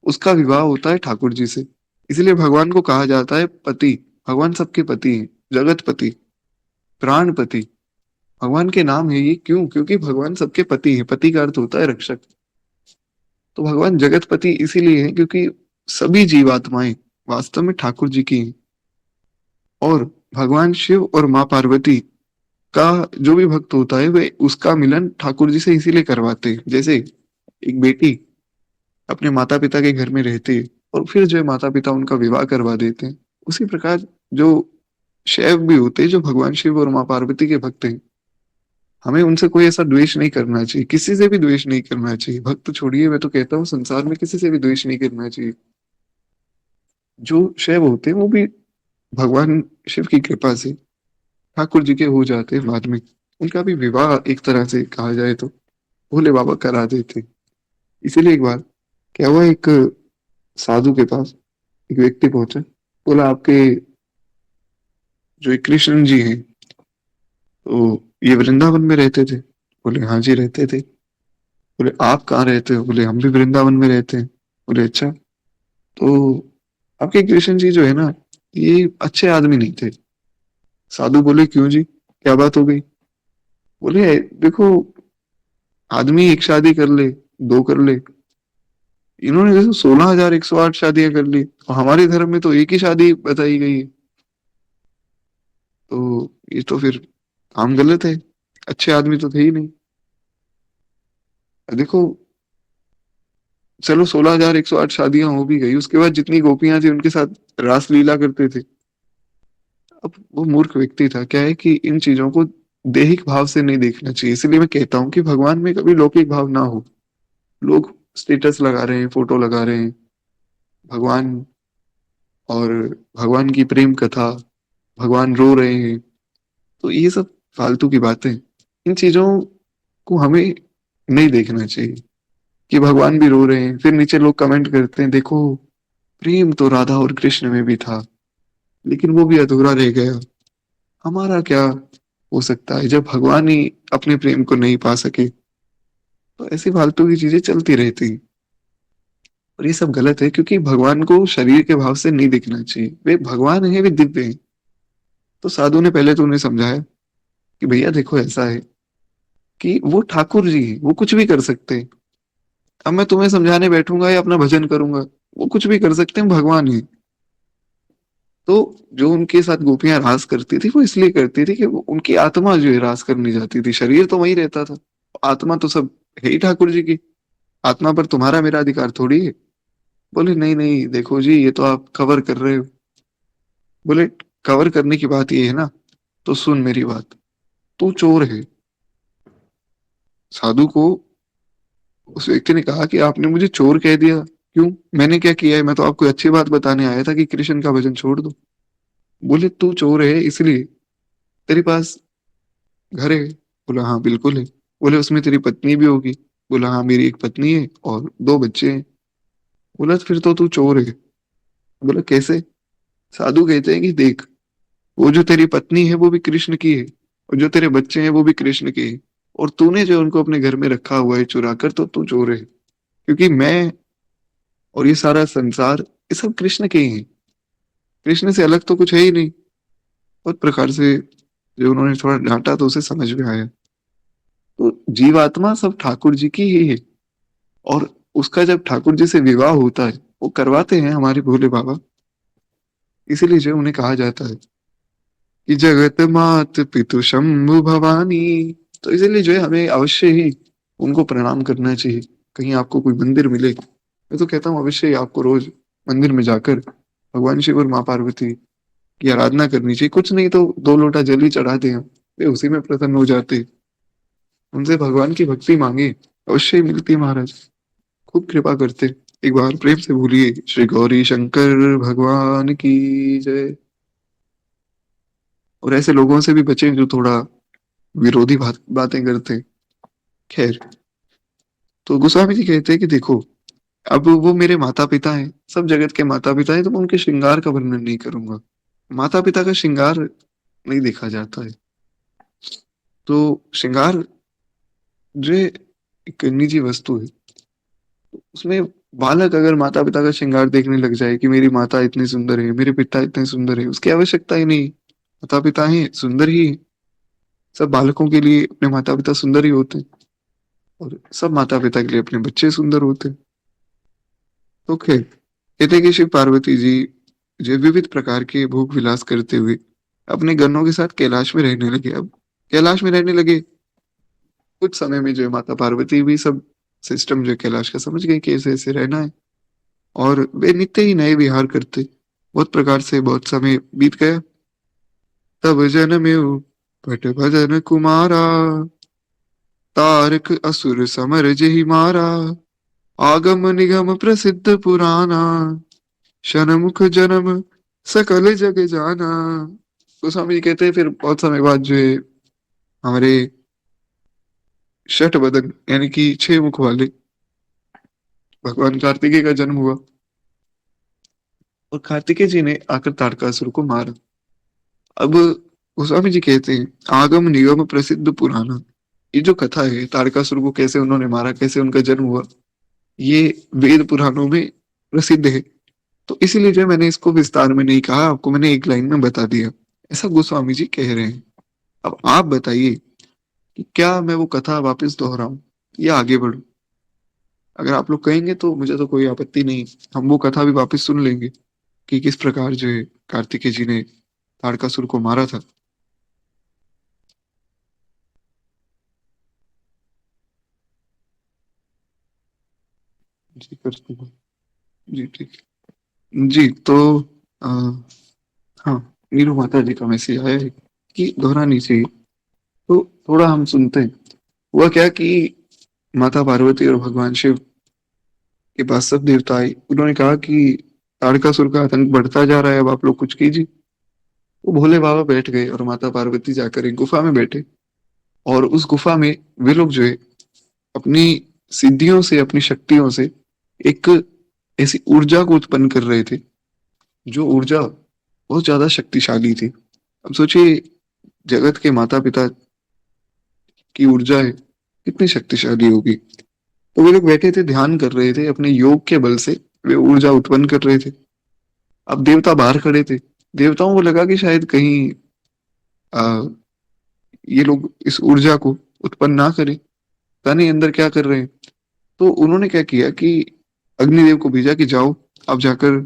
उसका विवाह होता है ठाकुर जी से। इसलिए भगवान को कहा जाता है पति। भगवान सबके पति हैं, जगत पति, प्राणपति। भगवान के नाम है ये क्यों? क्योंकि भगवान सबके पति हैं। पति का अर्थ होता है रक्षक। तो भगवान जगतपति इसीलिए है क्योंकि सभी जीवात्माएं वास्तव में ठाकुर जी की हैं। और भगवान शिव और माँ पार्वती का जो भी भक्त होता है वे उसका मिलन ठाकुर जी से इसीलिए करवाते हैं। जैसे एक बेटी अपने माता पिता के घर में रहती है और फिर जो है माता पिता उनका विवाह करवा देते हैं, उसी प्रकार जो शैव भी होते हैं जो भगवान शिव और माँ पार्वती के भक्त हैं, हमें उनसे कोई ऐसा द्वेष नहीं करना चाहिए, किसी से भी द्वेष नहीं करना चाहिए। भक्त छोड़िए, मैं तो कहता हूँ संसार में किसी से भी द्वेष नहीं करना चाहिए। जो शैव होते हैं वो भी भगवान शिव की कृपा से ठाकुर जी के हो जाते हैं बाद में। उनका भी विवाह एक तरह से कहा जाए तो भोले बाबा करा देते। इसीलिए एक बार क्या हुआ, एक साधु के पास एक व्यक्ति पहुंचा, बोला आपके जो एक कृष्ण जी हैं, तो ये वृंदावन में रहते थे? बोले हाँ जी रहते थे। बोले आप कहाँ रहते हो? बोले हम भी वृंदावन में रहते हैं। बोले अच्छा, तो आपके कृष्ण जी जो है ना, ये अच्छे आदमी नहीं थे। साधु बोले क्यों जी, क्या बात हो गई? बोले देखो, आदमी एक शादी कर ले, दो कर ले, इन्होंने जैसे 16,108 शादियां कर ली, और हमारे धर्म में तो एक ही शादी बताई गई है। तो ये तो फिर काम गलत है, अच्छे आदमी तो थे ही नहीं। देखो, चलो 16,108 शादियां हो भी गई, उसके बाद जितनी गोपियां थी उनके साथ रास लीला करते थे। अब वो मूर्ख व्यक्ति था। क्या है कि इन चीजों को दैहिक भाव से नहीं देखना चाहिए। इसलिए मैं कहता हूँ कि भगवान में कभी लौकिक भाव ना हो। लोग स्टेटस लगा रहे हैं, फोटो लगा रहे हैं, भगवान और भगवान की प्रेम कथा, भगवान रो रहे हैं, तो ये सब फालतू की बातें। इन चीजों को हमें नहीं देखना चाहिए कि भगवान भी रो रहे हैं, फिर नीचे लोग कमेंट करते हैं देखो, प्रेम तो राधा और कृष्ण में भी था, लेकिन वो भी अधूरा रह गया। हमारा क्या हो सकता है जब भगवान ही अपने प्रेम को नहीं पा सके? तो ऐसी फालतू की चीजें चलती रहती हैं। और ये सब गलत है, क्योंकि भगवान को शरीर के भाव से नहीं देखना चाहिए। वे भगवान है, वे दिव्य हैं। तो साधु ने पहले तो उन्हें समझाया कि भैया देखो ऐसा है कि वो ठाकुर जी हैं, वो कुछ भी कर सकते हैं। अब मैं तुम्हें समझाने बैठूंगा या अपना भजन करूंगा, वो कुछ भी कर सकते हैं, भगवान है। तो जो उनके साथ गोपियां रास करती थी वो इसलिए करती थी कि वो उनकी आत्मा जो है रास करने जाती थी, शरीर तो वही रहता था। आत्मा तो सब है ही ठाकुर जी की। आत्मा पर तुम्हारा मेरा अधिकार थोड़ी है। बोले नहीं नहीं, देखो जी ये तो आप कवर कर रहे हो। बोले कवर करने की बात ये है ना, तो सुन मेरी बात। तू चोर है। साधु को उस व्यक्ति ने कहा कि आपने मुझे चोर कह दिया, क्यों? मैंने क्या किया है? मैं तो आपको अच्छी बात बताने आया था कि कृष्ण का भजन छोड़ दो। बोले तू चोर है इसलिए। तेरे पास घर है? बोला हाँ बिल्कुल है। बोले उसमें तेरी पत्नी भी होगी? बोला हाँ मेरी एक पत्नी है और दो बच्चे हैं। बोला फिर तो तू चोर है। बोला कैसे? साधु कहते हैं कि देख, वो जो तेरी पत्नी है वो भी कृष्ण की है, और जो तेरे बच्चे हैं वो भी कृष्ण के हैं, और तूने जो उनको अपने घर में रखा हुआ है चुरा कर, तो तू चोर है। क्योंकि मैं और ये सारा संसार ये सब कृष्ण के ही हैं। कृष्ण से अलग तो कुछ है ही नहीं। बहुत प्रकार से जो उन्होंने थोड़ा डांटा तो उसे समझ में आया। तो जीवात्मा सब ठाकुर जी की ही है। और उसका जब ठाकुर जी से विवाह होता है, वो करवाते हैं हमारे भोले बाबा। इसीलिए जो उन्हें कहा जाता है कि जगत मात पितु शंभु भवानी। तो इसीलिए जो है हमें अवश्य ही उनको प्रणाम करना चाहिए। कहीं आपको कोई मंदिर मिले, मैं तो कहता हूँ अवश्य ही आपको रोज मंदिर में जाकर भगवान शिव और माँ पार्वती की आराधना करनी चाहिए। कुछ नहीं तो दो लोटा जल ही चढ़ा दें हम, वे उसी में प्रसन्न हो जाते। उनसे भगवान की भक्ति मांगे, अवश्य ही मिलती है महाराज। खूब कृपा करते। एक बार प्रेम से बोलिए श्री गौरी शंकर भगवान की जय। और ऐसे लोगों से भी बचें जो थोड़ा विरोधी बातें करते हैं। खैर, तो गोस्वामी जी कहते हैं कि देखो, अब वो मेरे माता पिता हैं, सब जगत के माता पिता हैं, तो मैं उनके श्रृंगार का वर्णन नहीं करूंगा। माता पिता का श्रृंगार नहीं देखा जाता है। तो श्रृंगार जो है एक निजी वस्तु है। उसमें बालक अगर माता पिता का श्रृंगार देखने लग जाए कि मेरी माता इतनी सुंदर है, मेरे पिता इतने सुंदर है, उसकी आवश्यकता ही नहीं। माता पिता ही सुंदर ही है। सब बालकों के लिए अपने माता पिता सुंदर ही होते हैं, और सब माता पिता के लिए अपने बच्चे सुंदर होते हैं। तो खैर, कहते हैं कि शिव पार्वती जी जो विविध प्रकार के भोग विलास करते हुए अपने गणों के साथ कैलाश में रहने लगे। अब कैलाश में रहने लगे, कुछ समय में जो है माता पार्वती भी सब सिस्टम जो है कैलाश का समझ गई कि ऐसे ऐसे रहना है। और वे नित्य ही नए विहार करते। बहुत प्रकार से बहुत समय बीत गया। तब जन्म्यो पट भजन कुमारा, तारक असुर समर जेहि मारा। आगम निगम प्रसिद्ध पुराना, शनमुख जन्म सकल जग जाना। गोस्वामी जी कहते हैं फिर बहुत समय बाद जो है हमारे शठ बदन यानी कि छह मुख वाले भगवान कार्तिकेय का जन्म हुआ। और कार्तिकेय जी ने आकर तारकासुर को मारा। अब गोस्वामी जी कहते हैं आगम निगम प्रसिद्ध पुराना, ये जो कथा है तारकासुर को कैसे उन्होंने मारा, कैसे उनका जन्म हुआ, ये वेद पुराणों में प्रसिद्ध है। तो इसीलिए जो है मैंने इसको विस्तार में नहीं कहा, आपको मैंने एक लाइन में बता दिया। ऐसा गोस्वामी जी कह रहे हैं। अब आप बताइए कि क्या मैं वो कथा वापस दोहराऊं या आगे बढ़ूं? अगर आप लोग कहेंगे तो मुझे तो कोई आपत्ति नहीं, हम वो कथा भी वापस सुन लेंगे कि किस प्रकार जो है कार्तिकेय जी ने तारकासुर को मारा था। जी करते हैं। जी ठीक। जी तो आ, हाँ, नीरू माता जी का मैसेज आया है कि दोहरानी चाहिए। तो थोड़ा हम सुनते हैं। हुआ क्या कि माता पार्वती और भगवान शिव के पास सब देवता आए। उन्होंने कहा कि तारकासुर का आतंक बढ़ता जा रहा है, अब आप लोग कुछ कीजिए। वो भोले बाबा बैठ गए और माता पार्वती जाकर एक गुफा में बैठे। और उस गुफा में वे लोग जो है अपनी सिद्धियों से, अपनी शक्तियों से एक ऐसी ऊर्जा को उत्पन्न कर रहे थे, जो ऊर्जा बहुत ज्यादा शक्तिशाली थी। अब सोचिए, जगत के माता पिता की ऊर्जा है कितनी शक्तिशाली होगी। तो वे लोग बैठे थे, ध्यान कर रहे थे, अपने योग के बल से वे ऊर्जा उत्पन्न कर रहे थे। अब देवता बाहर खड़े थे। देवताओं को लगा कि शायद कहीं आ, ये लोग इस ऊर्जा को उत्पन्न ना करें, पता नहीं अंदर क्या कर रहे हैं। तो उन्होंने क्या किया कि अग्निदेव को भेजा कि जाओ, आप जाकर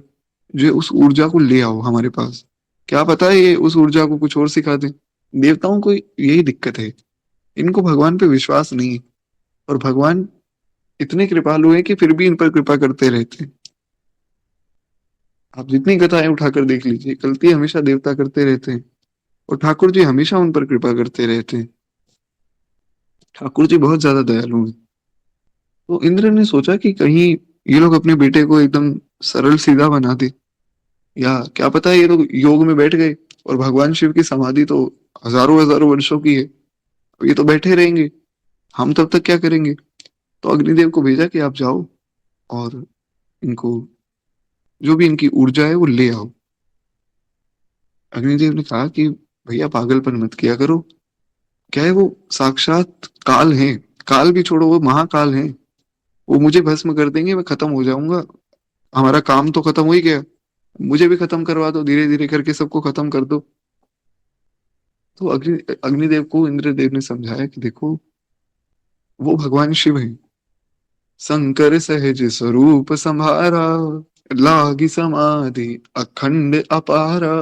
जो है उस ऊर्जा को ले आओ हमारे पास। क्या पता है ये उस ऊर्जा को कुछ और सिखा दे। देवताओं को यही दिक्कत है, इनको भगवान पे विश्वास नहीं है। और भगवान इतने कृपालु हैं कि फिर भी इन पर कृपा करते रहते हैं। आप जितनी कथाएं उठाकर देख लीजिए, गलती हमेशा देवता करते रहते हैं, और ठाकुर जी हमेशा उन पर कृपा करते रहते हैं। ठाकुर जी बहुत ज्यादा दयालु हैं। तो इंद्र ने सोचा कि कहीं ये लोग अपने बेटे को एकदम सरल सीधा बना दे, या क्या पता ये लोग योग में बैठ गए और भगवान शिव की समाधि तो हजारों हजारों वर्षों की है, अब ये तो बैठे रहेंगे, हम तब तक क्या करेंगे। तो अग्निदेव को भेजा कि आप जाओ और इनको, जो भी इनकी ऊर्जा है वो ले आओ। अग्निदेव ने कहा कि भैया पागलपन मत किया करो, क्या है वो साक्षात काल है, काल भी छोड़ो वो महाकाल है, वो मुझे भस्म कर देंगे, मैं खत्म हो जाऊंगा, हमारा काम तो खत्म हो ही गया, मुझे भी खत्म करवा दो, धीरे धीरे करके सबको खत्म कर दो। तो अग्निदेव को इंद्रदेव ने समझाया कि देखो वो भगवान शिव है, शंकर सहज स्वरूप संहारा, लागी समाधि अखंड अपारा।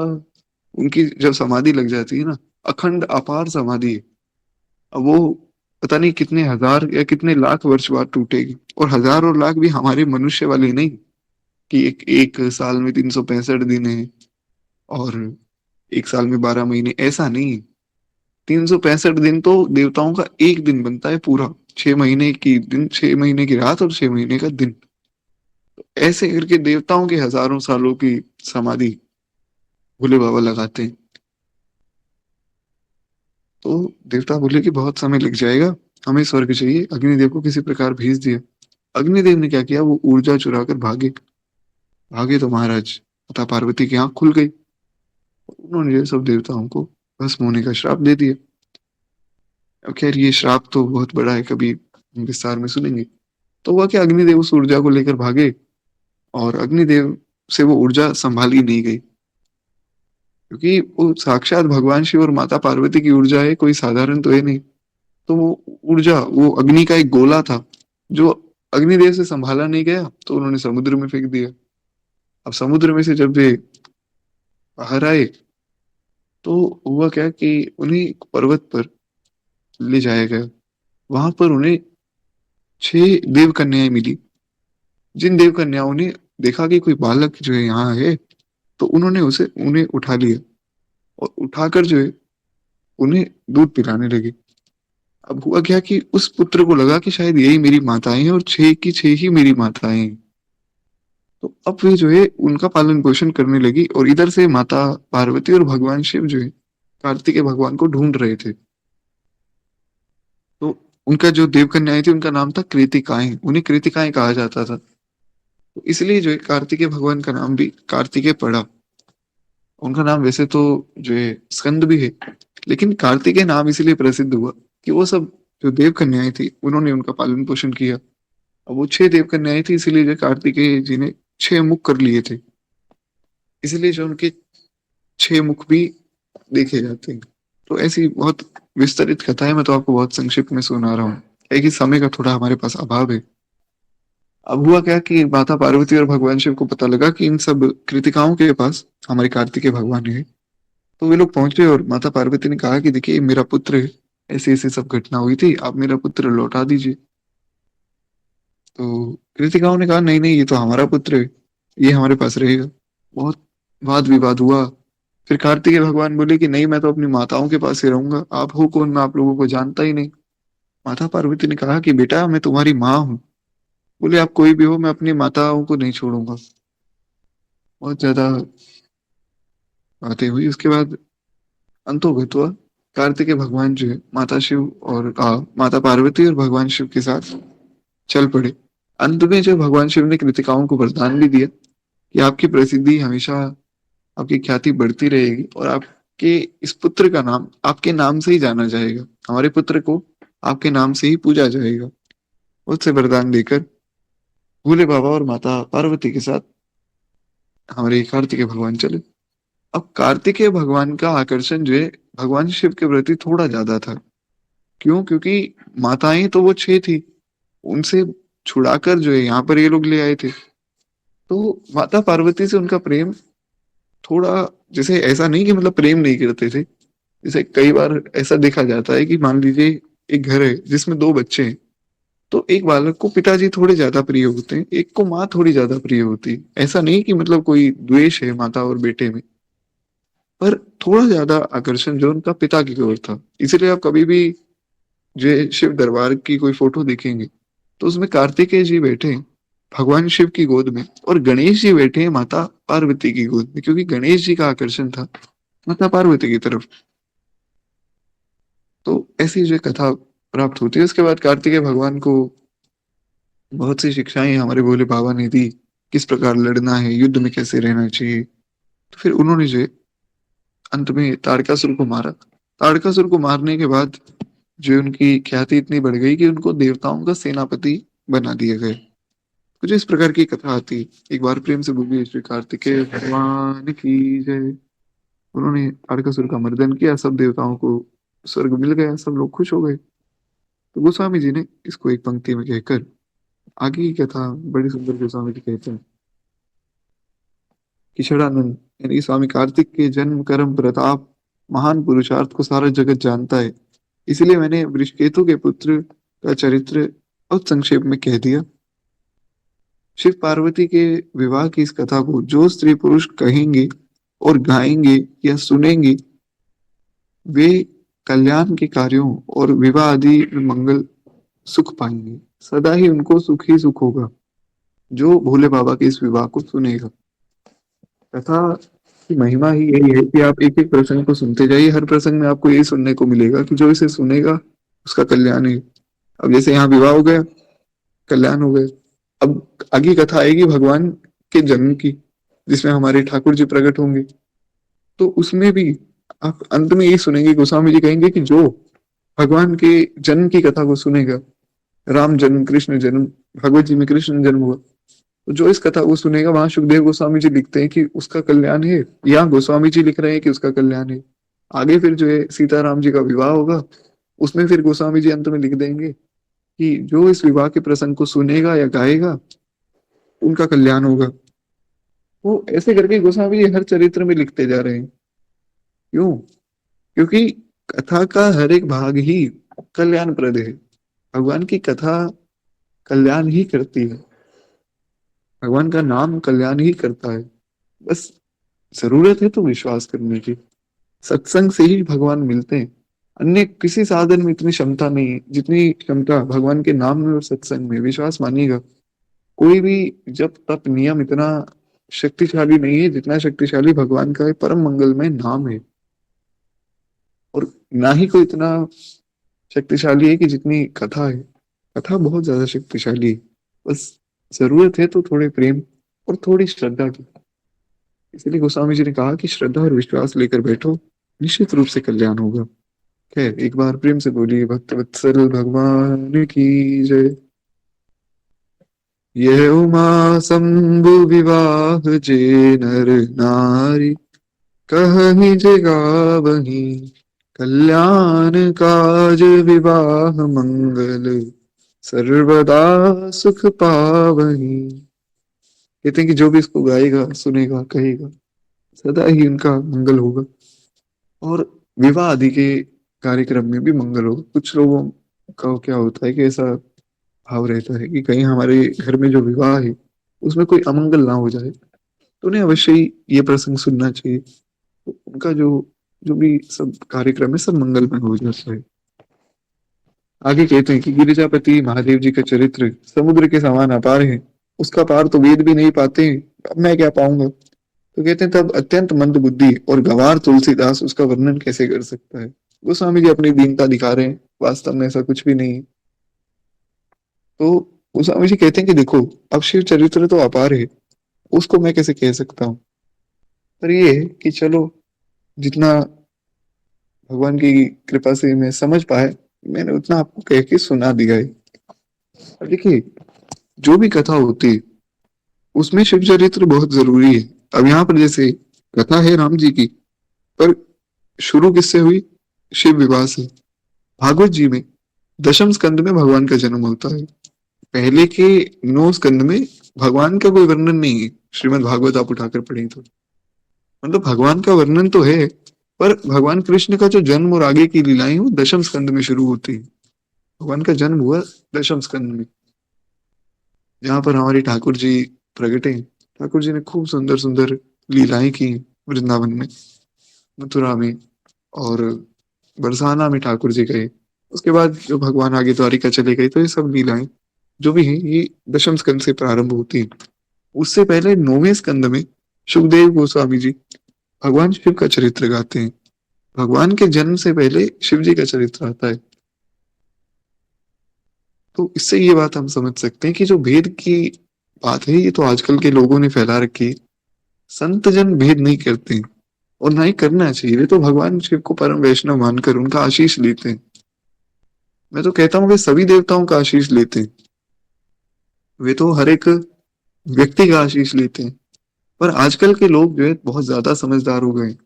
उनकी जब समाधि लग जाती है ना, अखंड अपार समाधि है। अब वो पता नहीं कितने हजार या कितने लाख वर्ष बाद टूटेगी, और हजार और लाख भी हमारे मनुष्य वाले नहीं, कि एक एक साल में 365 दिन है और एक साल में 12 महीने, ऐसा नहीं। 365 दिन तो देवताओं का एक दिन बनता है पूरा, 6 महीने की दिन, 6 महीने की रात और 6 महीने का दिन। ऐसे करके देवताओं के हजारों सालों की समाधि भोले बाबा लगाते हैं। तो देवता बोले कि बहुत समय लग जाएगा, हमें स्वर्ग चाहिए। अग्निदेव को किसी प्रकार भेज दिया। अग्निदेव ने क्या किया, वो ऊर्जा चुरा कर भागे। भागे तो महाराज माता पार्वती की आंख खुल गई। उन्होंने जो सब देवताओं को भस्म होने का श्राप दे दिया। अब खैर ये श्राप तो बहुत बड़ा है, कभी विस्तार में सुनेंगे। तो हुआ कि अग्निदेव उस ऊर्जा को लेकर भागे, और अग्निदेव से वो ऊर्जा संभाली नहीं गई, क्योंकि वो साक्षात भगवान शिव और माता पार्वती की ऊर्जा है, कोई साधारण तो है नहीं। तो वो ऊर्जा, वो अग्नि का एक गोला था जो अग्निदेव से संभाला नहीं गया, तो उन्होंने समुद्र में फेंक दिया। अब समुद्र में से जब वे बाहर आए, तो हुआ क्या कि उन्हें एक पर्वत पर ले जाया गया। वहां पर उन्हें 6 देव कन्याएं मिली। जिन देव कन्याओं ने देखा कि कोई बालक जो है यहाँ है, तो उन्होंने उसे उन्हें उठा लिया, और उठाकर जो है उन्हें दूध पिलाने लगे। अब हुआ क्या कि उस पुत्र को लगा कि शायद यही मेरी माताएं हैं, और 6 की 6 ही मेरी माताएं हैं। तो अब वे जो है उनका पालन पोषण करने लगी, और इधर से माता पार्वती और भगवान शिव जो है कार्तिकेय भगवान को ढूंढ रहे थे। तो उनका जो देव कन्याएं थी उनका नाम था कृतिकाएं, उन्हें कृतिकाएं कहा जाता था। तो इसलिए जो है कार्तिकेय भगवान का नाम भी कार्तिकेय पड़ा। उनका नाम वैसे तो जो है स्कंद भी है, लेकिन कार्तिकेय नाम इसलिए प्रसिद्ध हुआ कि वो सब जो देव कन्याएं थी उन्होंने उनका पालन पोषण किया। अब वो 6 देव कन्याएं थी, इसीलिए जो कार्तिकेय जी ने 6 मुख कर लिए थे, इसलिए जो उनके 6 मुख भी देखे जाते हैं। तो ऐसी बहुत विस्तृत कथा है, मैं तो आपको बहुत संक्षिप्त में सुना रहा हूँ, एक ही समय का थोड़ा हमारे पास अभाव है। अब हुआ क्या कि माता पार्वती और भगवान शिव को पता लगा कि इन सब कृतिकाओं के पास हमारे कार्तिकेय भगवान है। तो वे लोग पहुंचे और माता पार्वती ने कहा कि देखिए ये मेरा पुत्र है, ऐसी ऐसी सब घटना हुई थी, आप मेरा पुत्र लौटा दीजिए। तो कृतिकाओं ने कहा नहीं नहीं, ये तो हमारा पुत्र है, ये हमारे पास रहेगा। बहुत वाद विवाद हुआ। फिर कार्तिकेय भगवान बोले कि नहीं, मैं तो अपनी माताओं के पास ही रहूंगा, आप हो कौन, मैं आप लोगों को जानता ही नहीं। माता पार्वती ने कहा कि बेटा मैं तुम्हारी माँ हूँ। बोले आप कोई भी हो, मैं अपनी माताओं को नहीं छोड़ूंगा। बहुत ज्यादा बातें हुई, उसके बाद अंतोगत हुआ। कार्तिकेय भगवान जो है माता शिव और माता पार्वती और भगवान शिव के साथ चल पड़े। अंत में जो भगवान शिव ने कृतिकाओं को वरदान भी दिया कि आपकी प्रसिद्धि हमेशा, आपकी ख्याति बढ़ती रहेगी, और आपके इस पुत्र का नाम आपके नाम से ही जाना जाएगा, हमारे पुत्र को आपके नाम से ही पूजा जाएगा। उससे वरदान देकर भोले बाबा और माता पार्वती के साथ हमारे कार्तिकेय भगवान चले। अब कार्तिकेय भगवान का आकर्षण जो है भगवान शिव के प्रति थोड़ा ज्यादा था। क्यों? क्योंकि माताएं तो वो 6 थी, उनसे छुड़ाकर जो है यहाँ पर ये लोग ले आए थे। तो माता पार्वती से उनका प्रेम थोड़ा, जैसे ऐसा नहीं कि मतलब प्रेम नहीं करते थे, जैसे कई बार ऐसा देखा जाता है कि मान लीजिए एक घर है जिसमें 2 बच्चे हैं, तो एक बालक को पिताजी थोड़े ज्यादा प्रिय होते हैं, एक को माँ थोड़ी ज्यादा प्रिय होती है। ऐसा नहीं कि मतलब कोई द्वेष है माता और बेटे में, पर थोड़ा ज्यादा आकर्षण जो उनका पिता की ओर था। इसलिए आप कभी भी जो शिव दरबार की कोई फोटो देखेंगे तो उसमें कार्तिकेय जी बैठे हैं भगवान शिव की गोद में, और गणेश जी बैठे हैं माता पार्वती की गोद में, क्योंकि गणेश जी का आकर्षण था माता पार्वती की तरफ। तो ऐसी जो कथा प्राप्त होती है, उसके बाद कार्तिकेय भगवान को बहुत सी शिक्षाएं हमारे भोले बाबा ने दी, किस प्रकार लड़ना है, युद्ध में कैसे रहना चाहिए। तो फिर उन्होंने जो है, अंत में तारकासुर को मारा। तारकासुर को मारने के बाद जो उनकी ख्याति इतनी बढ़ गई कि उनको देवताओं का सेनापति बना दिया गया। कुछ इस प्रकार की कथा आती है। एक बार प्रेम से बोलिए श्री कार्तिकेय भगवान की जय। उन्होंने तारकासुर का मर्दन किया, सब देवताओं को स्वर्ग मिल गया, सब लोग खुश हो गए। तो गोस्वामी जी ने इसको एक पंक्ति में कहकर आगे की कथा बड़ी सुंदर गोस्वामी जी कहते हैं कि षडानंद यानी कि स्वामी कार्तिक के जन्म कर्म प्रताप महान पुरुषार्थ को सारा जगत जानता है, इसलिए मैंने वृषकेतु के पुत्र का चरित्र बहुत संक्षेप में कह दिया। शिव पार्वती के विवाह की इस कथा को जो स्त्री पुरुष कहेंगे और गाएंगे या सुनेंगे, वे कल्याण के कार्यों और विवाह आदि में मंगल सुख पाएंगे। सदा ही उनको सुख ही सुख होगा जो भोले बाबा के इस विवाह को सुनेगा। कथा की महिमा ही यही है कि आप एक एक प्रसंग को सुनते जाइए, हर प्रसंग में आपको यही सुनने को मिलेगा कि जो इसे सुनेगा उसका कल्याण है। अब जैसे यहाँ विवाह हो गया, कल्याण हो गया। अब आगे कथा आएगी भगवान के जन्म की, जिसमें हमारे ठाकुर जी प्रकट होंगे। तो उसमें भी आप अंत में यही सुनेंगे, गोस्वामी जी कहेंगे कि जो भगवान के जन्म की कथा को सुनेगा, राम जन्म, कृष्ण जन्म, भगवत जी में कृष्ण जन्म हुआ, तो जो इस कथा को सुनेगा, वहां सुखदेव गोस्वामी जी लिखते हैं कि उसका कल्याण है, या गोस्वामी जी लिख रहे हैं कि उसका कल्याण है। आगे फिर जो है सीताराम जी का विवाह होगा, उसमें फिर गोस्वामी जी अंत में लिख देंगे कि जो इस विवाह के प्रसंग को सुनेगा या गाएगा उनका कल्याण होगा। वो ऐसे करके गोस्वामी जी हर चरित्र में लिखते जा रहे हैं। क्यों? क्योंकि कथा का हर एक भाग ही कल्याणप्रद है। भगवान की कथा कल्याण ही करती है, भगवान का नाम कल्याण ही करता है। बस जरूरत है तो विश्वास करने की। सत्संग से ही भगवान मिलते हैं। अन्य किसी साधन में इतनी क्षमता नहीं है जितनी क्षमता भगवान के नाम में और सत्संग में। विश्वास मानिएगा, कोई भी जप तप नियम इतना शक्तिशाली नहीं है जितना शक्तिशाली भगवान का परम मंगलमय नाम है। और ना ही कोई इतना शक्तिशाली है कि जितनी कथा है। कथा बहुत ज्यादा शक्तिशाली है। बस जरूरत है तो थोड़े प्रेम और थोड़ी श्रद्धा की। इसलिए गोस्वामी जी ने कहा कि श्रद्धा और विश्वास लेकर बैठो, निश्चित रूप से कल्याण होगा। खैर, एक बार प्रेम से बोलिए भक्त वत्सल भगवान की जय। यह उमा शंभु विवाह जे नर नारी, कहीं जे गावहीं कल्याण काज विवाह मंगल, सर्वदा सुख पावहीं। कहते हैं कि जो भी इसको गाएगा, सुनेगा, कहेगा, सदा ही उनका मंगल होगा। और विवाह आदि के कार्यक्रम में भी मंगल होगा। कुछ लोगों का क्या होता है कि ऐसा भाव रहता है कि कहीं हमारे घर में जो विवाह है उसमें कोई अमंगल ना हो जाए, तो उन्हें अवश्य ही ये प्रसंग सुनना चाहिए। तो उनका जो जो भी सब कार्यक्रम है सब मंगलमय हो जाता है। आगे कहते हैं कि गिरिजापति महादेव जी का चरित्र समुद्र के समान अपार है, उसका पार तो वेद भी नहीं पाते हैं, अब मैं क्या पाऊंगा। तो कहते हैं तब अत्यंत मंद बुद्धि और गंवार तुलसीदास उसका वर्णन कैसे कर सकता है। गोस्वामी जी अपनी दीनता दिखा रहे हैं, वास्तव में ऐसा कुछ भी नहीं है। तो गोस्वामी जी कहते हैं कि देखो, अब शिव चरित्र तो अपार है, उसको मैं कैसे कह सकता हूँ। पर ये है कि चलो, जितना भगवान की कृपा से मैं समझ पाए, मैंने उतना आपको कह के सुना दिया है। अब देखिए, जो भी कथा होती है उसमें शिव चरित्र बहुत जरूरी है। अब यहाँ पर जैसे कथा है राम जी की, पर शुरू किससे हुई? शिव विवाह से। भागवत जी में दशम स्कंद में भगवान का जन्म होता है। पहले के 9 स्कंद में भगवान का कोई वर्णन नहीं है। श्रीमद् भागवत आप उठाकर पढ़ें तो मतलब भगवान का वर्णन तो है, पर भगवान कृष्ण का जो जन्म और आगे की लीलाएं वो दशम स्कंद में शुरू होती है। भगवान का जन्म हुआ दशम स्कंद में, जहाँ पर हमारे ठाकुर जी प्रगटे। ठाकुर जी ने खूब सुंदर सुंदर लीलाएं की वृंदावन में, मथुरा में, और बरसाना में ठाकुर जी गए। उसके बाद जो भगवान आगे द्वारिका चले गए, तो ये सब लीलाएं जो भी हैं ये दशम स्कंद से प्रारंभ होती हैं। उससे पहले 9वें स्कंद में सुखदेव गोस्वामी जी भगवान शिव का चरित्र गाते हैं। भगवान के जन्म से पहले शिव जी का चरित्र आता है। तो इससे ये बात हम समझ सकते हैं कि जो भेद की बात है ये तो आजकल के लोगों ने फैला रखी है। संत जन भेद नहीं करते हैं और ना ही करना चाहिए। वे तो भगवान शिव को परम वैष्णव मानकर उनका आशीष लेते हैं। मैं तो कहता हूँ वे सभी देवताओं का आशीष लेते हैं। वे तो हर एक व्यक्ति का आशीष लेते हैं। पर आजकल के लोग जो है बहुत ज्यादा समझदार हो गए हैं।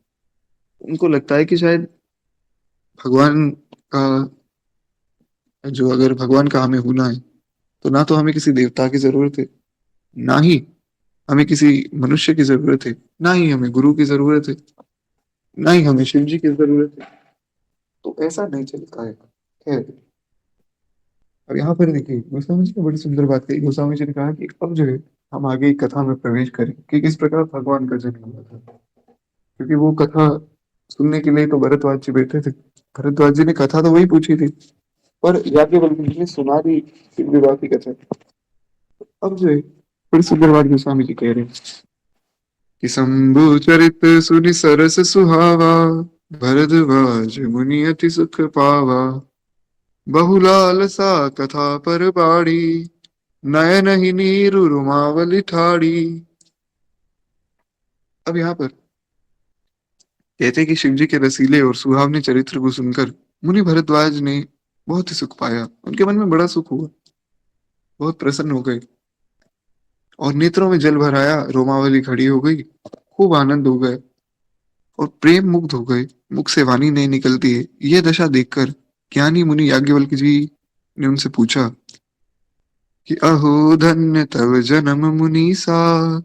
उनको लगता है कि शायद भगवान का जो अगर भगवान का हमें होना है तो ना तो हमें किसी देवता की जरूरत है, ना ही हमें किसी मनुष्य की जरूरत है, ना ही हमें गुरु की जरूरत है, ना ही हमें शिव जी की जरूरत है। तो ऐसा नहीं चलता है। खैर, अब यहाँ पर देखिए गोस्वामी जी ने बड़ी सुंदर बात कही। गोस्वामी जी ने कहा कि अब जो है हम आगे एक कथा में प्रवेश करें कि किस प्रकार भगवान का जन्म हुआ था। क्योंकि वो कथा सुनने के लिए तो भरद्वाज जी बैठे थे। भरद्वाज जी ने कथा तो वही पूछी थी, पर याज्ञवल्क्य जी ने सुना दी शिव विवाह की कथा। अब जो है बड़ी सुंदर बात गोस्वामी जी कह रहे हैं कि शंभु चरित सुनि सरस सुहावा, भरद्वाज मुनि अति सुख पावा। बहुलाल सा कथा पर बाड़ी, नयन ही नीरु रुमावली ठाड़ी। अब यहाँ पर कहते हैं कि शिव जी के रसीले और सुहावने चरित्र को सुनकर मुनि भरद्वाज ने बहुत ही सुख पाया। उनके मन में बड़ा सुख हुआ, बहुत प्रसन्न हो गए और नेत्रों में जल भर आया, रोमावली खड़ी हो गई, खूब आनंद हो गए और प्रेम मुग्ध हो गए। मुख से वाणी नहीं निकलती है। यह दशा देखकर ज्ञानी मुनि याज्ञवल्क्य जी ने उनसे पूछा कि अहो धन्य तव जन्म मुनीसा,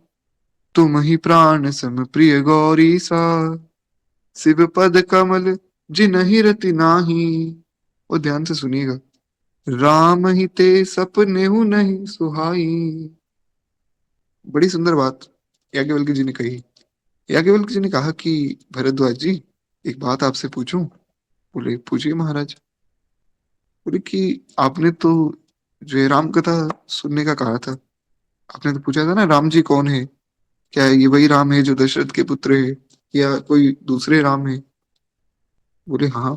तुम ही प्राण सम प्रिय गौरी सा। शिव पद कमल जिनहि रति नाही। और ध्यान से सुनिएगा, राम ही ते सपने हूँ नहीं सुहाई। बड़ी सुंदर बात याज्ञवल्क्य जी ने कही। याज्ञवल्क्य जी ने कहा कि भरद्वाज जी एक बात आपसे पूछूं। बोले पूछिए महाराज। बोले कि आपने तो जो है राम कथा सुनने का कहा था। आपने तो पूछा था ना राम जी कौन है, क्या ये वही राम है जो दशरथ के पुत्र है या कोई दूसरे राम है। बोले हाँ।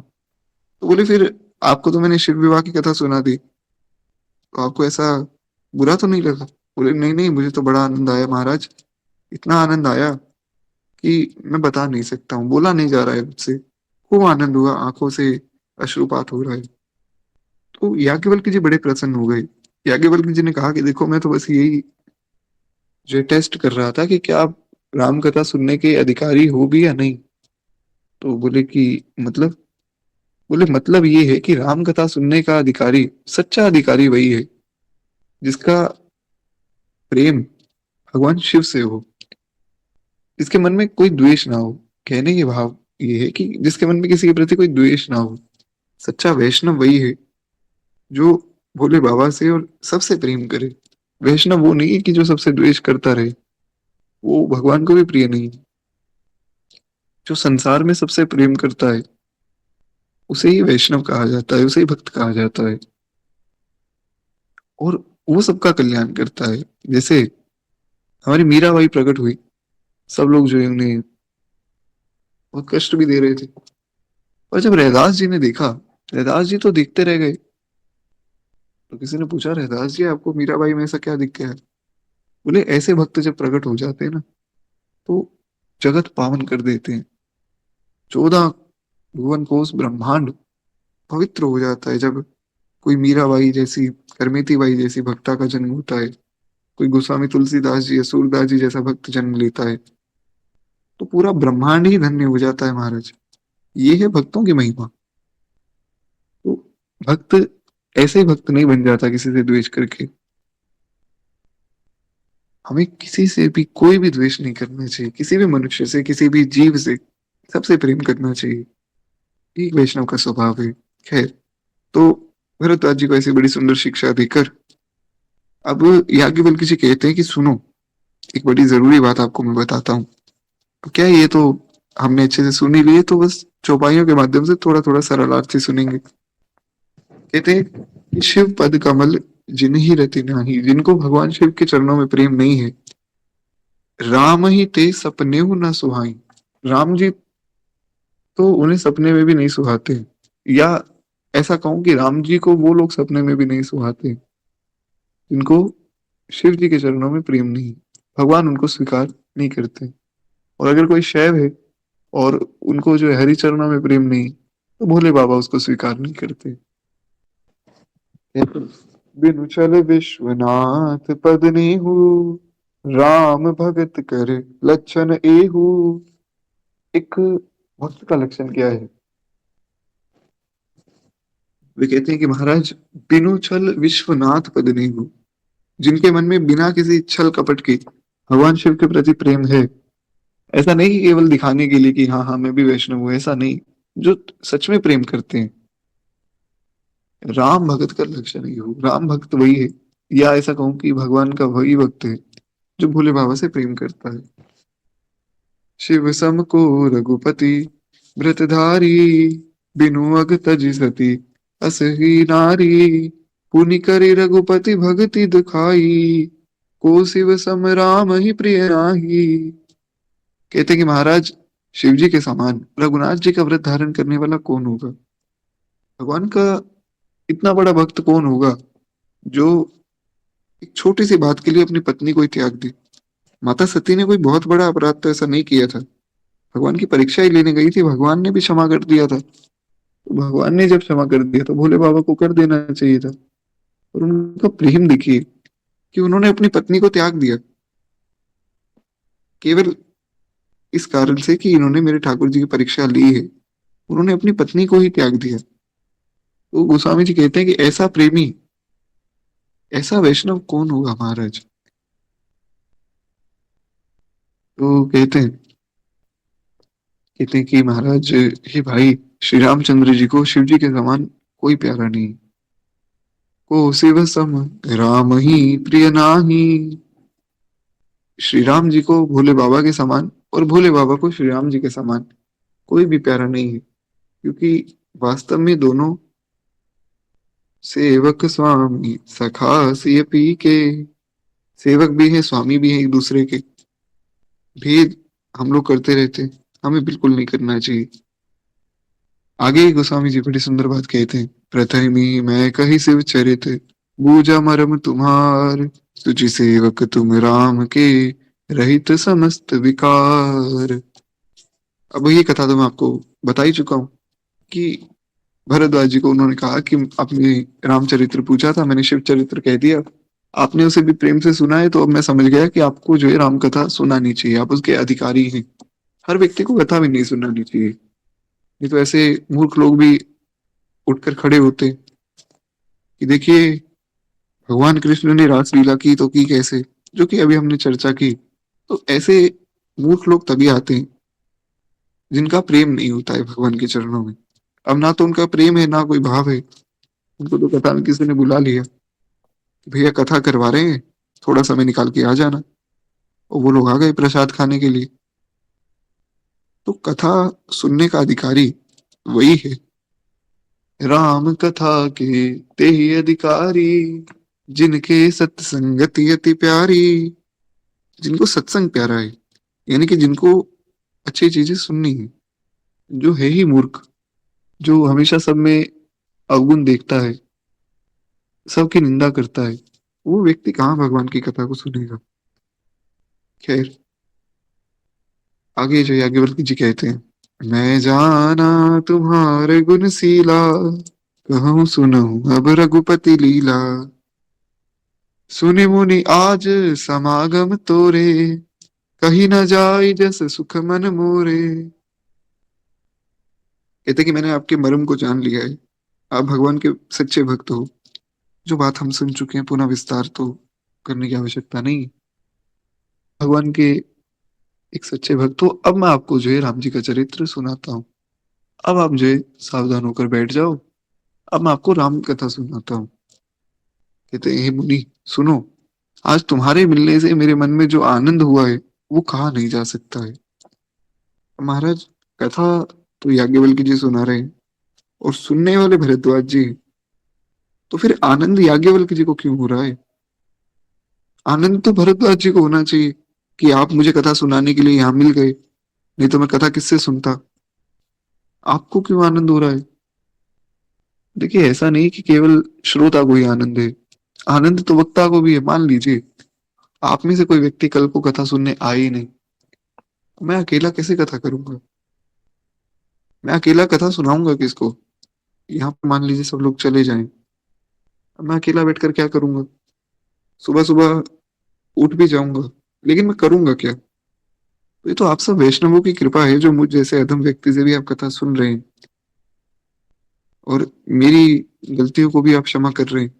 तो बोले फिर आपको तो मैंने शिव विवाह की कथा सुना दी, तो आपको ऐसा बुरा तो नहीं लगा। बोले नहीं नहीं, मुझे तो बड़ा आनंद आया महाराज। इतना आनंद आया कि मैं बता नहीं सकता हूँ, बोला नहीं जा रहा है मुझसे। खूब आनंद हुआ, आंखों से अश्रुपात हो रहा है। तो याज्ञवल्क्य जी बड़े प्रसन्न हो गए। याज्ञवल्क्य जी ने कहा कि देखो मैं तो बस यही जो टेस्ट कर रहा था कि क्या आप राम कथा सुनने के अधिकारी हो भी या नहीं। तो बोले कि मतलब। बोले मतलब ये है कि राम कथा सुनने का अधिकारी, सच्चा अधिकारी वही है जिसका प्रेम भगवान शिव से हो, जिसके मन में कोई द्वेष ना हो। कहने के भाव ये है कि जिसके मन में किसी के प्रति कोई द्वेष ना हो। सच्चा वैष्णव वही है जो भोले बाबा से और सबसे प्रेम करे। वैष्णव वो नहीं है कि जो सबसे द्वेष करता रहे, वो भगवान को भी प्रिय नहीं है। जो संसार में सबसे प्रेम करता है उसे ही वैष्णव कहा जाता है, उसे ही भक्त कहा जाता है। और वो सबका कल्याण करता है। जैसे हमारी मीराबाई प्रकट हुई, सब लोग जो है उन्हें बहुत कष्ट भी दे रहे थे। और जब रैदास जी ने देखा, रैदास जी तो देखते रह गए। तो किसी ने पूछा रैदास जी आपको मीराबाई में ऐसा क्या दिख गया है। बोले ऐसे भक्त जब प्रकट हो जाते हैं ना तो जगत पावन कर देते हैं। 14 भुवन कोश ब्रह्मांड पवित्र हो जाता है जब कोई मीराबाई जैसी, करमेती बाई जैसी भक्ता का जन्म होता है। कोई गोस्वामी तुलसीदास जी या सूरदास जी जैसा भक्त जन्म लेता है तो पूरा ब्रह्मांड ही धन्य हो जाता है महाराज। ये है भक्तों की महिमा। तो भक्त ऐसे ही भक्त नहीं बन जाता किसी से द्वेष करके। हमें किसी से भी कोई भी द्वेष नहीं करना चाहिए, किसी भी मनुष्य से, किसी भी जीव से सबसे प्रेम करना चाहिए। ये वैष्णव का स्वभाव है। खैर, तो भरद्वाज जी को ऐसी बड़ी सुंदर शिक्षा देकर अब याज्ञवल्क्य जी कहते हैं कि सुनो, एक बड़ी जरूरी बात आपको मैं बताता हूँ। तो क्या है, ये तो हमने अच्छे से सुन ही लिए, तो बस चौपाइयों के माध्यम से थोड़ा थोड़ा सरलार्थ से सुनेंगे। कहते हैं कि शिव पद कमल जिन्हि रति नाही, जिनको भगवान शिव के चरणों में प्रेम नहीं है, राम ही ते सपने न सुहाई। राम जी तो उन्हें सपने में भी नहीं सुहाते, या ऐसा कहूं कि राम जी को वो लोग सपने में भी नहीं सुहाते जिनको शिव जी के चरणों में प्रेम नहीं, भगवान उनको स्वीकार नहीं करते। और अगर कोई शैव है और उनको जो है हरि चरणों में प्रेम नहीं, तो भोले बाबा उसको स्वीकार नहीं करते। बिनु चल विश्वनाथ पद नेहु, राम भगत कर लक्षण एहू। एक भक्त का लक्षण क्या है? वे कहते हैं कि महाराज, बिनु छल विश्वनाथ पद नेहु, जिनके मन में बिना किसी छल कपट के भगवान शिव के प्रति प्रेम है। ऐसा नहीं कि केवल दिखाने के लिए कि हाँ हाँ मैं भी वैष्णव हूँ, ऐसा नहीं, जो सच में प्रेम करते हैं। राम भगत का लक्षण ही हो, राम भक्त वही है, या ऐसा कहूं कि भगवान का वही भक्त है जो भोले बाबा से प्रेम करता है। शिव सम को रघुपति व्रतधारी, बिनु अग तज सती असही नारी। पुनि करे रघुपति भगति दुखाई, को शिव सम राम ही प्रिय नाही। कहते हैं कि महाराज, शिव जी के समान रघुनाथ जी का व्रत धारण करने वाला कौन होगा? भगवान का इतना बड़ा भक्त कौन होगा जो एक छोटी सी बात के लिए अपनी पत्नी को ही त्याग दी? माता सती ने कोई बहुत बड़ा अपराध तो ऐसा नहीं किया था, भगवान की परीक्षा ही लेने गई थी, भगवान ने भी क्षमा कर दिया था। तो भगवान ने जब क्षमा कर दिया तो भोले बाबा को कर देना चाहिए था। और उनका प्रेम देखिए कि उन्होंने अपनी पत्नी को त्याग दिया, केवल इस कारण से कि इन्होंने मेरे ठाकुर जी की परीक्षा ली है, उन्होंने अपनी पत्नी को ही त्याग दिया। तो गोस्वामी जी कहते हैं कि ऐसा प्रेमी, ऐसा वैष्णव कौन होगा महाराज? तो कहते हैं कि महाराज, हे भाई, श्री रामचंद्र जी को शिव जी के समान कोई प्यारा नहीं। को शिव सम राम ही प्रिय नाही। श्री राम जी को भोले बाबा के समान और भोले बाबा को श्री राम जी के समान कोई भी प्यारा नहीं है, क्योंकि वास्तव में दोनों सेवक स्वामी सखा सिय पी के, सेवक भी है स्वामी भी है एक दूसरे के। भेद हम लोग करते रहते हैं, हमें बिल्कुल नहीं करना चाहिए। आगे ही गोस्वामी जी बड़ी सुंदर बात कहते हैं, प्रथमी मैं कही शिव चरित, बूझा मरम तुम्हार, तुझी सेवक तुम राम के, रहित समस्त विकार। अब ये कथा तो मैं आपको बता ही चुका हूँ कि भरद्वाज जी को उन्होंने कहा कि आपने रामचरित्र पूछा था, मैंने शिव चरित्र कह दिया, आपने उसे भी प्रेम से सुना है, तो अब मैं समझ गया कि आपको जो है राम कथा सुनानी चाहिए, आप उसके अधिकारी हैं। हर व्यक्ति को कथा भी नहीं सुनानी चाहिए, नहीं तो ऐसे मूर्ख लोग भी उठकर खड़े होते कि देखिए भगवान कृष्ण ने रासलीला की तो की कैसे, जो कि अभी हमने चर्चा की। तो ऐसे मूर्ख लोग तभी आते हैं जिनका प्रेम नहीं होता है भगवान के चरणों में। अब ना तो उनका प्रेम है ना कोई भाव है, उनको तो कथा में किसी ने बुला लिया कि भैया कथा करवा रहे हैं, थोड़ा समय निकाल के आ जाना, और वो लोग आ गए प्रसाद खाने के लिए। तो कथा सुनने का अधिकारी वही है, राम कथा के ते ही अधिकारी, जिनके सत्संगति अति प्यारी। जिनको सत्संग प्यारा है, यानी कि जिनको अच्छी चीजें सुननी है, जो है ही मूर्ख, जो हमेशा सब में अवगुण देखता है, सबकी निंदा करता है, वो व्यक्ति कहाँ भगवान की कथा को सुनेगा। खैर, आगे जो याज्ञवल्क्य जी कहते हैं, मैं जाना तुम्हारे गुणशीला, कहूँ सुनूं अब रघुपति लीला। सुनि मुनि आज समागम तोरे, कहीं न जाई जस सुख मन मोरे। कहते कि मैंने आपके मर्म को जान लिया है, आप भगवान के सच्चे भक्त हो। जो बात हम सुन चुके हैं, पुनः विस्तार तो करने की आवश्यकता नहीं। भगवान के एक सच्चे भक्त हो। अब मैं आपको जो है राम जी का चरित्र सुनाता हूँ। अब आप जो है सावधान होकर बैठ जाओ, अब मैं आपको राम कथा सुनाता हूँ। कहते हैं, हे मुनि सुनो, आज तुम्हारे मिलने से मेरे मन में जो आनंद हुआ है वो कहा नहीं जा सकता है। महाराज, कथा तो याज्ञवल्क्य जी सुना रहे हैं और सुनने वाले भरद्वाज जी हैं। तो फिर आनंद याज्ञवल्क्य जी को क्यों हो रहा है? आनंद तो भरद्वाज जी को होना चाहिए कि आप मुझे कथा सुनाने के लिए यहाँ मिल गए, नहीं तो मैं कथा किससे सुनता। आपको क्यों आनंद हो रहा है? देखिए, ऐसा नहीं कि केवल श्रोता को ही आनंद है, आनंद तो वक्ता को भी है। मान लीजिए आप में से कोई व्यक्ति कल को कथा सुनने आए ही नहीं, मैं अकेला कैसे कथा करूंगा? मैं अकेला कथा सुनाऊंगा किसको? यहाँ पर मान लीजिए सब लोग चले जाएं, अब मैं अकेला बैठकर क्या करूंगा? सुबह सुबह उठ भी जाऊंगा, लेकिन मैं करूंगा क्या? ये तो आप सब वैष्णवों की कृपा है जो मुझ जैसे अधम व्यक्ति से भी आप कथा सुन रहे हैं, और मेरी गलतियों को भी आप क्षमा कर रहे हैं।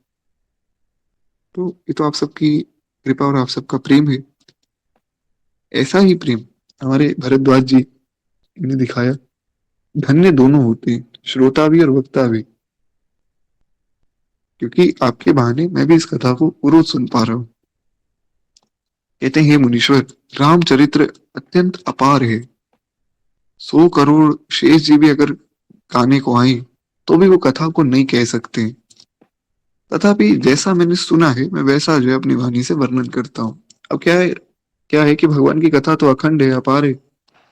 तो ये तो आप सबकी कृपा और आप सबका प्रेम है। ऐसा ही प्रेम हमारे भरद्वाज जी ने दिखाया। धन्य दोनों होते हैं, श्रोता भी और वक्ता भी, क्योंकि आपके बहाने मैं भी इस कथा को रोज सुन पा रहा हूँ। कहते हैं, हे मुनीश्वर, रामचरित्र अत्यंत अपार है। 100 करोड़ शेष जी भी अगर गाने को आए तो भी वो कथा को नहीं कह सकते। तथापि जैसा मैंने सुना है मैं वैसा जो है अपनी वाणी से वर्णन करता हूँ। अब क्या है कि भगवान की कथा तो अखंड है, अपार है,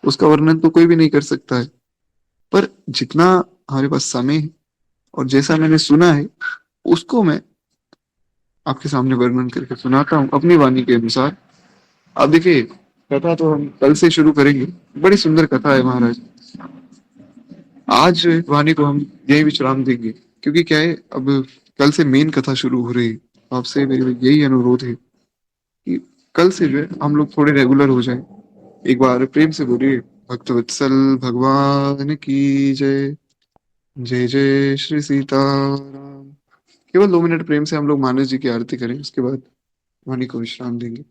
उसका वर्णन तो कोई भी नहीं कर सकता है। पर जितना हमारे पास समय है और जैसा मैंने सुना है, उसको मैं आपके सामने वर्णन करके सुनाता हूँ अपनी वाणी के अनुसार। अब देखिए, कथा तो हम कल से शुरू करेंगे। बड़ी सुंदर कथा है महाराज। आज वाणी को हम यही विश्राम देंगे, क्योंकि क्या है, अब कल से मेन कथा शुरू हो रही है। आपसे मेरी यही अनुरोध है कि कल से जो है हम लोग थोड़े रेगुलर हो जाएं। एक बार प्रेम से बोलिए, भक्तवत्सल भगवान की जय। जय जय श्री सीताराम। केवल 2 मिनट प्रेम से हम लोग मानस जी की आरती करें, उसके बाद वाणी को विश्राम देंगे।